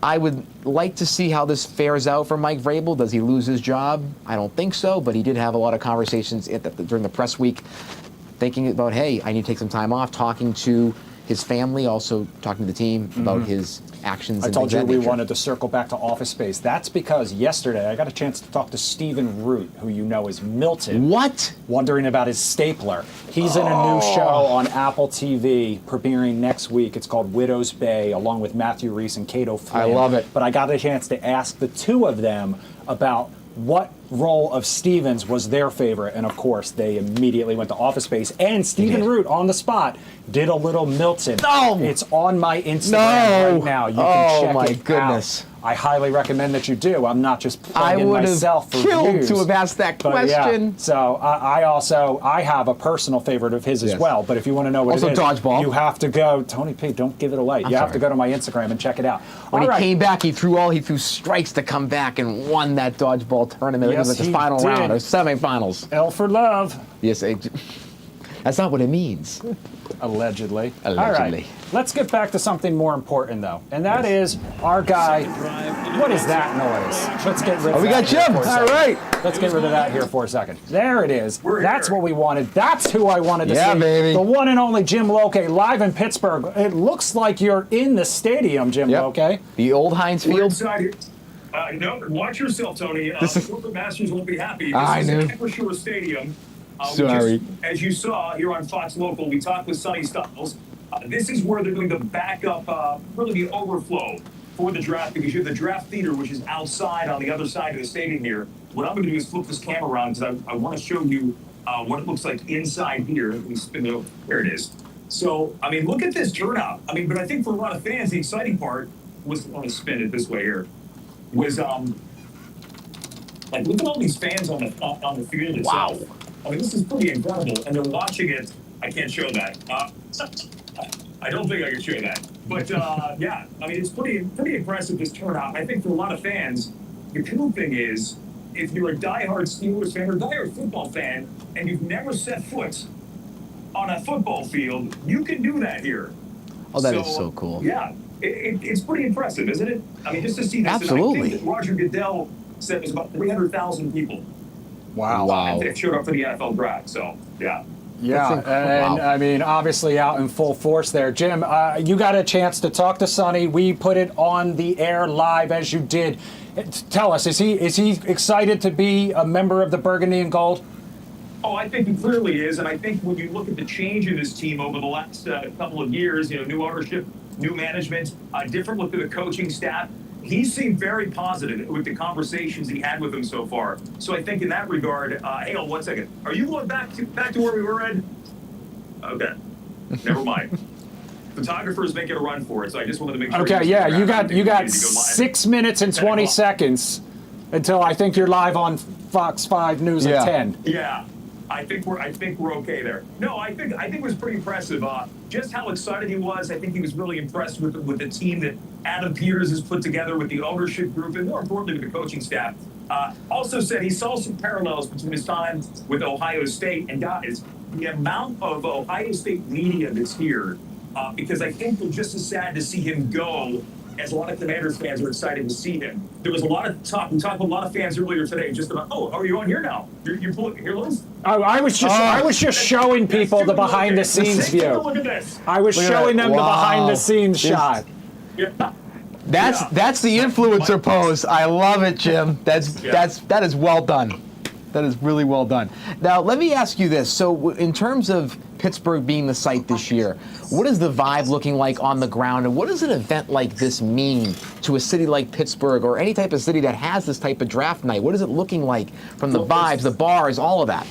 [SPEAKER 7] I would like to see how this fares out for Mike Vrabel. Does he lose his job? I don't think so, but he did have a lot of conversations during the press week thinking about, hey, I need to take some time off, talking to his family, also talking to the team about his actions.
[SPEAKER 6] I
[SPEAKER 7] and
[SPEAKER 6] told
[SPEAKER 7] things
[SPEAKER 6] you
[SPEAKER 7] of that
[SPEAKER 6] we
[SPEAKER 7] nature.
[SPEAKER 6] wanted to circle back to Office Space. That's because yesterday I got a chance to talk to Stephen Root, who you know is Milton.
[SPEAKER 7] What?
[SPEAKER 6] Wondering about his stapler. He's in a new show on Apple TV, premiering next week. It's called Widow's Bay, along with Matthew Reese and Cato Flynn.
[SPEAKER 7] I love it.
[SPEAKER 6] But I got a chance to ask the two of them about what role of Stephen's was their favorite, and of course they immediately went to Office Space. And Stephen Root on the spot did a little Milton.
[SPEAKER 7] No!
[SPEAKER 6] It's on my Instagram right now. You can check
[SPEAKER 7] my
[SPEAKER 6] it
[SPEAKER 7] goodness.
[SPEAKER 6] out. I highly recommend that you do. I'm not just
[SPEAKER 7] I
[SPEAKER 6] plugging
[SPEAKER 7] would
[SPEAKER 6] myself
[SPEAKER 7] have
[SPEAKER 6] for
[SPEAKER 7] killed
[SPEAKER 6] views.
[SPEAKER 7] to have asked that
[SPEAKER 6] But yeah,
[SPEAKER 7] question.
[SPEAKER 6] so I have a personal favorite of his as
[SPEAKER 7] Yes.
[SPEAKER 6] well. But if you want to know what
[SPEAKER 7] Also
[SPEAKER 6] it is,
[SPEAKER 7] dodgeball.
[SPEAKER 6] you have to go. Tony P, don't give it away. You have
[SPEAKER 7] sorry.
[SPEAKER 6] to go to my Instagram and check it out.
[SPEAKER 7] When
[SPEAKER 6] All
[SPEAKER 7] he
[SPEAKER 6] right.
[SPEAKER 7] came back, he threw strikes to come back and won that dodgeball tournament.
[SPEAKER 6] Yes,
[SPEAKER 7] it was like
[SPEAKER 6] he
[SPEAKER 7] the final
[SPEAKER 6] did.
[SPEAKER 7] round or semifinals.
[SPEAKER 6] L for love.
[SPEAKER 7] Yes, that's not what it means.
[SPEAKER 6] Allegedly.
[SPEAKER 7] Allegedly.
[SPEAKER 6] All right. Let's get back to something more important, though, and that is our guy. What is that noise? Let's get rid of
[SPEAKER 7] we
[SPEAKER 6] that.
[SPEAKER 7] got Jim.
[SPEAKER 6] here for a
[SPEAKER 7] All
[SPEAKER 6] second.
[SPEAKER 7] right.
[SPEAKER 6] Let's get rid of that here for a second. There it is. That's what we wanted. That's who I wanted to
[SPEAKER 7] Yeah,
[SPEAKER 6] see.
[SPEAKER 7] baby.
[SPEAKER 6] The one and only Jim Loke, live in Pittsburgh. It looks like you're in the stadium, Jim Loke.
[SPEAKER 7] The old Heinz
[SPEAKER 16] We're
[SPEAKER 7] Field.
[SPEAKER 16] excited. No, watch yourself, Tony. The corporate masters won't be happy.
[SPEAKER 7] I knew.
[SPEAKER 16] This is Acrisure Stadium.
[SPEAKER 7] Sorry.
[SPEAKER 16] As you saw here on Fox Local, we talked with Sonny Styles. This is where they're doing the backup, really the overflow for the draft, because you have the draft theater, which is outside on the other side of the stadium here. What I'm going to do is flip this camera around because I want to show you what it looks like inside here. Let me spin it over. There it is. So, I mean, look at this turnout. I mean, but I think for a lot of fans, the exciting part was, let me spin it this way here, was like, look at all these fans on the field itself.
[SPEAKER 7] Wow.
[SPEAKER 16] I mean, this is pretty incredible, and they're watching it. I can't show that. I don't think I can show that. But yeah, I mean, it's pretty impressive, this turnout. I think for a lot of fans, the cool thing is, if you're a diehard Steelers fan or diehard football fan, and you've never set foot on a football field, you can do that here.
[SPEAKER 7] Oh, that is so cool.
[SPEAKER 16] Yeah, it's pretty impressive, isn't it? I mean, just to see this.
[SPEAKER 7] Absolutely.
[SPEAKER 16] And I think that Roger Goodell said it was about 300,000 people.
[SPEAKER 6] Wow.
[SPEAKER 16] That showed up for the NFL draft. So, yeah.
[SPEAKER 6] Yeah, and I mean, obviously out in full force there. Jim, you got a chance to talk to Sonny. We put it on the air live as you did. Tell us, is he excited to be a member of the Burgundy and Gold?
[SPEAKER 16] Oh, I think he clearly is, and I think when you look at the change in this team over the last couple of years, new ownership, new management, different look at the coaching staff, he seemed very positive with the conversations he had with them so far. So I think in that regard, hang on 1 second. Are you going back to where we were, Ed? Okay, never mind. Photographers making a run for it, so I just wanted to make sure.
[SPEAKER 6] Okay, yeah, you got 6 minutes and 20 seconds until I think you're live on Fox 5 News at 10.
[SPEAKER 16] Yeah. I think we're okay there. No, I think it was pretty impressive. Just how excited he was. I think he was really impressed with the team that Adam Peters has put together, with the ownership group, and more importantly with the coaching staff. Also said he saw some parallels between his time with Ohio State. And guys, the amount of Ohio State media that's here, because I think they're just as sad to see him go as a lot of Commanders fans are excited to see him. There was a lot of talk. We talked to a lot of fans earlier today just about, are you on here now? You're pulling here, Liz?
[SPEAKER 6] I was just showing people the behind the scenes view.
[SPEAKER 16] Look at this.
[SPEAKER 6] I was showing them the behind the scenes shot.
[SPEAKER 16] Yeah.
[SPEAKER 7] That's the influencer pose. I love it, Jim. That is well done. That is really well done. Now, let me ask you this. So, in terms of Pittsburgh being the site this year, what is the vibe looking like on the ground, and what does an event like this mean to a city like Pittsburgh, or any type of city that has this type of draft night? What is it looking like from the vibes, the bars, all of that?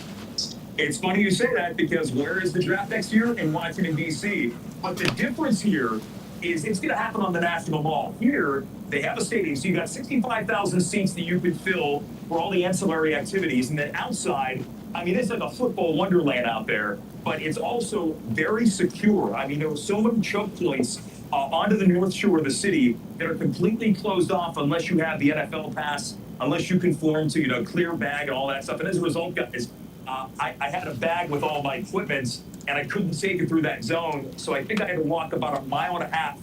[SPEAKER 16] It's funny you say that, because where is the draft next year? In Washington, D.C. But the difference here is it's going to happen on the National Mall. Here, they have a stadium, so you got 65,000 seats that you could fill for all the ancillary activities. And then outside, I mean, it's like a football wonderland out there, but it's also very secure. I mean, there were so many choke points onto the North Shore of the city that are completely closed off unless you have the NFL pass, unless you conform to, clear bag and all that stuff. And as a result, guys, I had a bag with all my equipment, and I couldn't take it through that zone. So I think I had to walk about 1.5 miles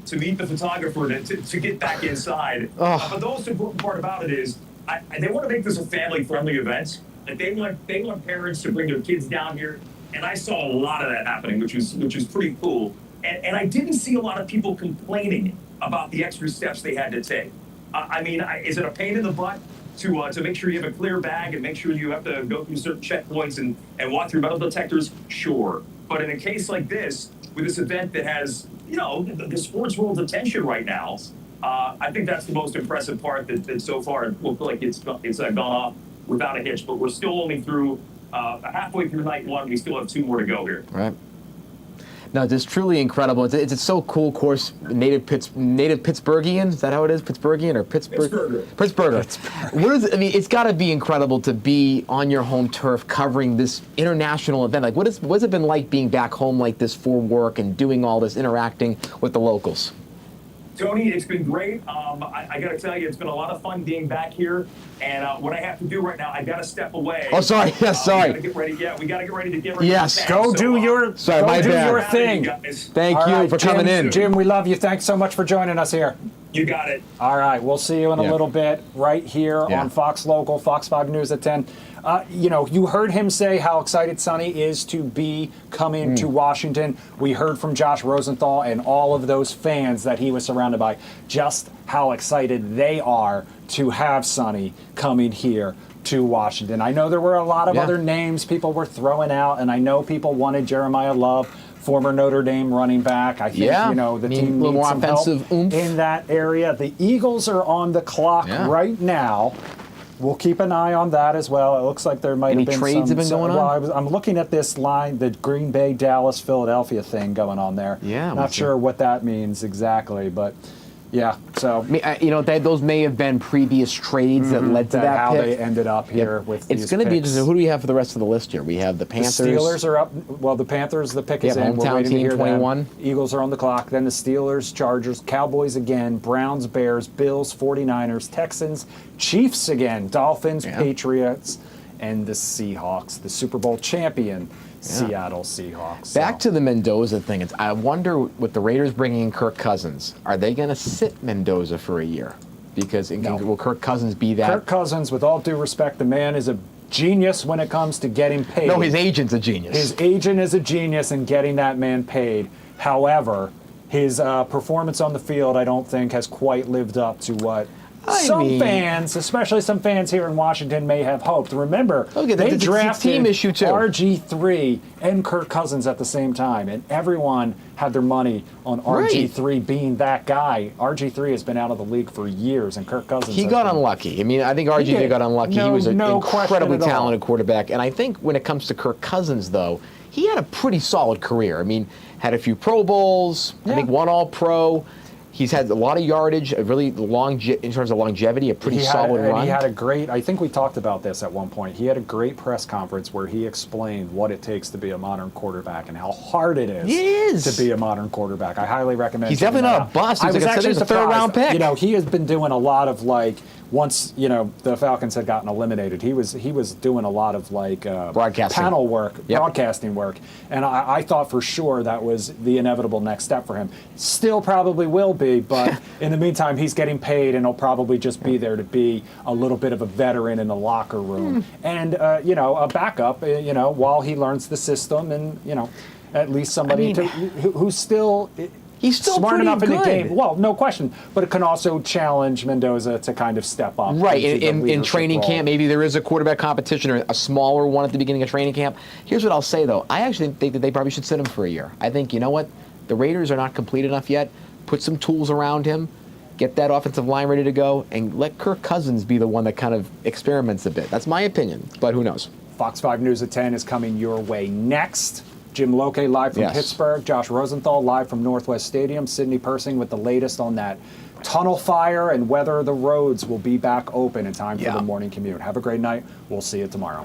[SPEAKER 16] to meet the photographer to get back inside. But the most important part about it is they want to make this a family-friendly event. Like they want parents to bring their kids down here, and I saw a lot of that happening, which is pretty cool. And I didn't see a lot of people complaining about the extra steps they had to take. I mean, is it a pain in the butt to make sure you have a clear bag and make sure you have to go through certain checkpoints and walk through metal detectors? Sure. But in a case like this, with this event that has, the sports world's attention right now, I think that's the most impressive part that so far it looked like it's gone off without a hitch. But we're still only through halfway through night one. We still have 2 more to go here.
[SPEAKER 7] Right. No, it's truly incredible. It's so cool. Of course, native Pittsburghian. Is that how it is? Pittsburghian or Pittsburgher? Pittsburgher. It's got to be incredible to be on your home turf covering this international event. Like, what's it been like being back home like this for work and doing all this, interacting with the locals?
[SPEAKER 16] Tony, it's been great. I got to tell you, it's been a lot of fun being back here. And what I have to do right now, I got to step away.
[SPEAKER 7] Oh, sorry. Yes, sorry.
[SPEAKER 16] We got to get ready. Yeah, we got to get ready to get ready.
[SPEAKER 7] Yes,
[SPEAKER 6] go do your thing.
[SPEAKER 7] Thank you for coming in.
[SPEAKER 6] Jim, we love you. Thanks so much for joining us here.
[SPEAKER 16] You got it.
[SPEAKER 6] All right, we'll see you in a little bit right here on Fox Local, Fox 5 News at 10. You heard him say how excited Sonny is to be coming to Washington. We heard from Josh Rosenthal and all of those fans that he was surrounded by, just how excited they are to have Sonny coming here to Washington. I know there were a lot of other names people were throwing out, and I know people wanted Jeremiah Love, former Notre Dame running back. I think, the team needs some help in that area. The Eagles are on the clock right now. We'll keep an eye on that as well. It looks like there might have been
[SPEAKER 7] trades have been going on?
[SPEAKER 6] Well, I'm looking at this line, the Green Bay, Dallas, Philadelphia thing going on there.
[SPEAKER 7] Yeah.
[SPEAKER 6] Not sure what that means exactly, but yeah. So
[SPEAKER 7] those may have been previous trades that led to that
[SPEAKER 6] how
[SPEAKER 7] pick.
[SPEAKER 6] they ended up here with these
[SPEAKER 7] It's going to be
[SPEAKER 6] picks.
[SPEAKER 7] interesting. Who do we have for the rest of the list here? We have the Panthers.
[SPEAKER 6] The Steelers are up. Well, the Panthers, the pick is in. We're
[SPEAKER 7] hometown
[SPEAKER 6] waiting
[SPEAKER 7] team,
[SPEAKER 6] to hear
[SPEAKER 7] 21.
[SPEAKER 6] them. Eagles are on the clock. Then the Steelers, Chargers, Cowboys again, Browns, Bears, Bills, 49ers, Texans, Chiefs again, Dolphins, Patriots, and the Seahawks, the Super Bowl champion Seattle Seahawks.
[SPEAKER 7] Back to the Mendoza thing. I wonder, with the Raiders bringing in Kirk Cousins, are they going to sit Mendoza for a year? Because will Kirk Cousins be that?
[SPEAKER 6] Kirk Cousins, with all due respect, the man is a genius when it comes to getting paid.
[SPEAKER 7] No, his agent's a genius.
[SPEAKER 6] His agent is a genius in getting that man paid. However, his performance on the field, I don't think, has quite lived up to what some fans, especially some fans here in Washington, may have hoped. Remember, they drafted
[SPEAKER 7] team issue too.
[SPEAKER 6] RG3 and Kirk Cousins at the same time, and everyone had their money on RG3 being that guy. RG3 has been out of the league for years, and Kirk Cousins
[SPEAKER 7] got unlucky. I mean, I think RG3 got unlucky. He was an incredibly talented quarterback. And I think when it comes to Kirk Cousins, though, he had a pretty solid career. I mean, had a few Pro Bowls, I think one All-Pro. He's had a lot of yardage, a really long, in terms of longevity, a pretty solid run.
[SPEAKER 6] He had a great, I think we talked about this at one point, he had a great press conference where he explained what it takes to be a modern quarterback and how hard it is to be a modern quarterback. I highly recommend
[SPEAKER 7] He's definitely not a bust. He's actually a third-round pick.
[SPEAKER 6] He has been doing a lot of, once the Falcons had gotten eliminated, he was doing a lot of
[SPEAKER 7] broadcasting
[SPEAKER 6] panel work, broadcasting work, and I thought for sure that was the inevitable next step for him. Still probably will be, but in the meantime, he's getting paid, and he'll probably just be there to be a little bit of a veteran in the locker room and a backup, while he learns the system, and at least somebody who's still.
[SPEAKER 7] He's still
[SPEAKER 6] smart enough
[SPEAKER 7] good
[SPEAKER 6] in the game. Well, no question. But it can also challenge Mendoza to kind of step up.
[SPEAKER 7] Right. In training camp, maybe there is a quarterback competition or a smaller one at the beginning of training camp. Here's what I'll say, though. I actually think that they probably should sit him for a year. I think, you know what? The Raiders are not complete enough yet. Put some tools around him. Get that offensive line ready to go. And let Kirk Cousins be the one that kind of experiments a bit. That's my opinion. But who knows?
[SPEAKER 6] Fox 5 News at 10 is coming your way next. Jim Loke live from Pittsburgh. Josh Rosenthal live from Northwest Stadium. Sydney Persing with the latest on that tunnel fire and whether the roads will be back open in time for the morning commute. Have a great night. We'll see you tomorrow.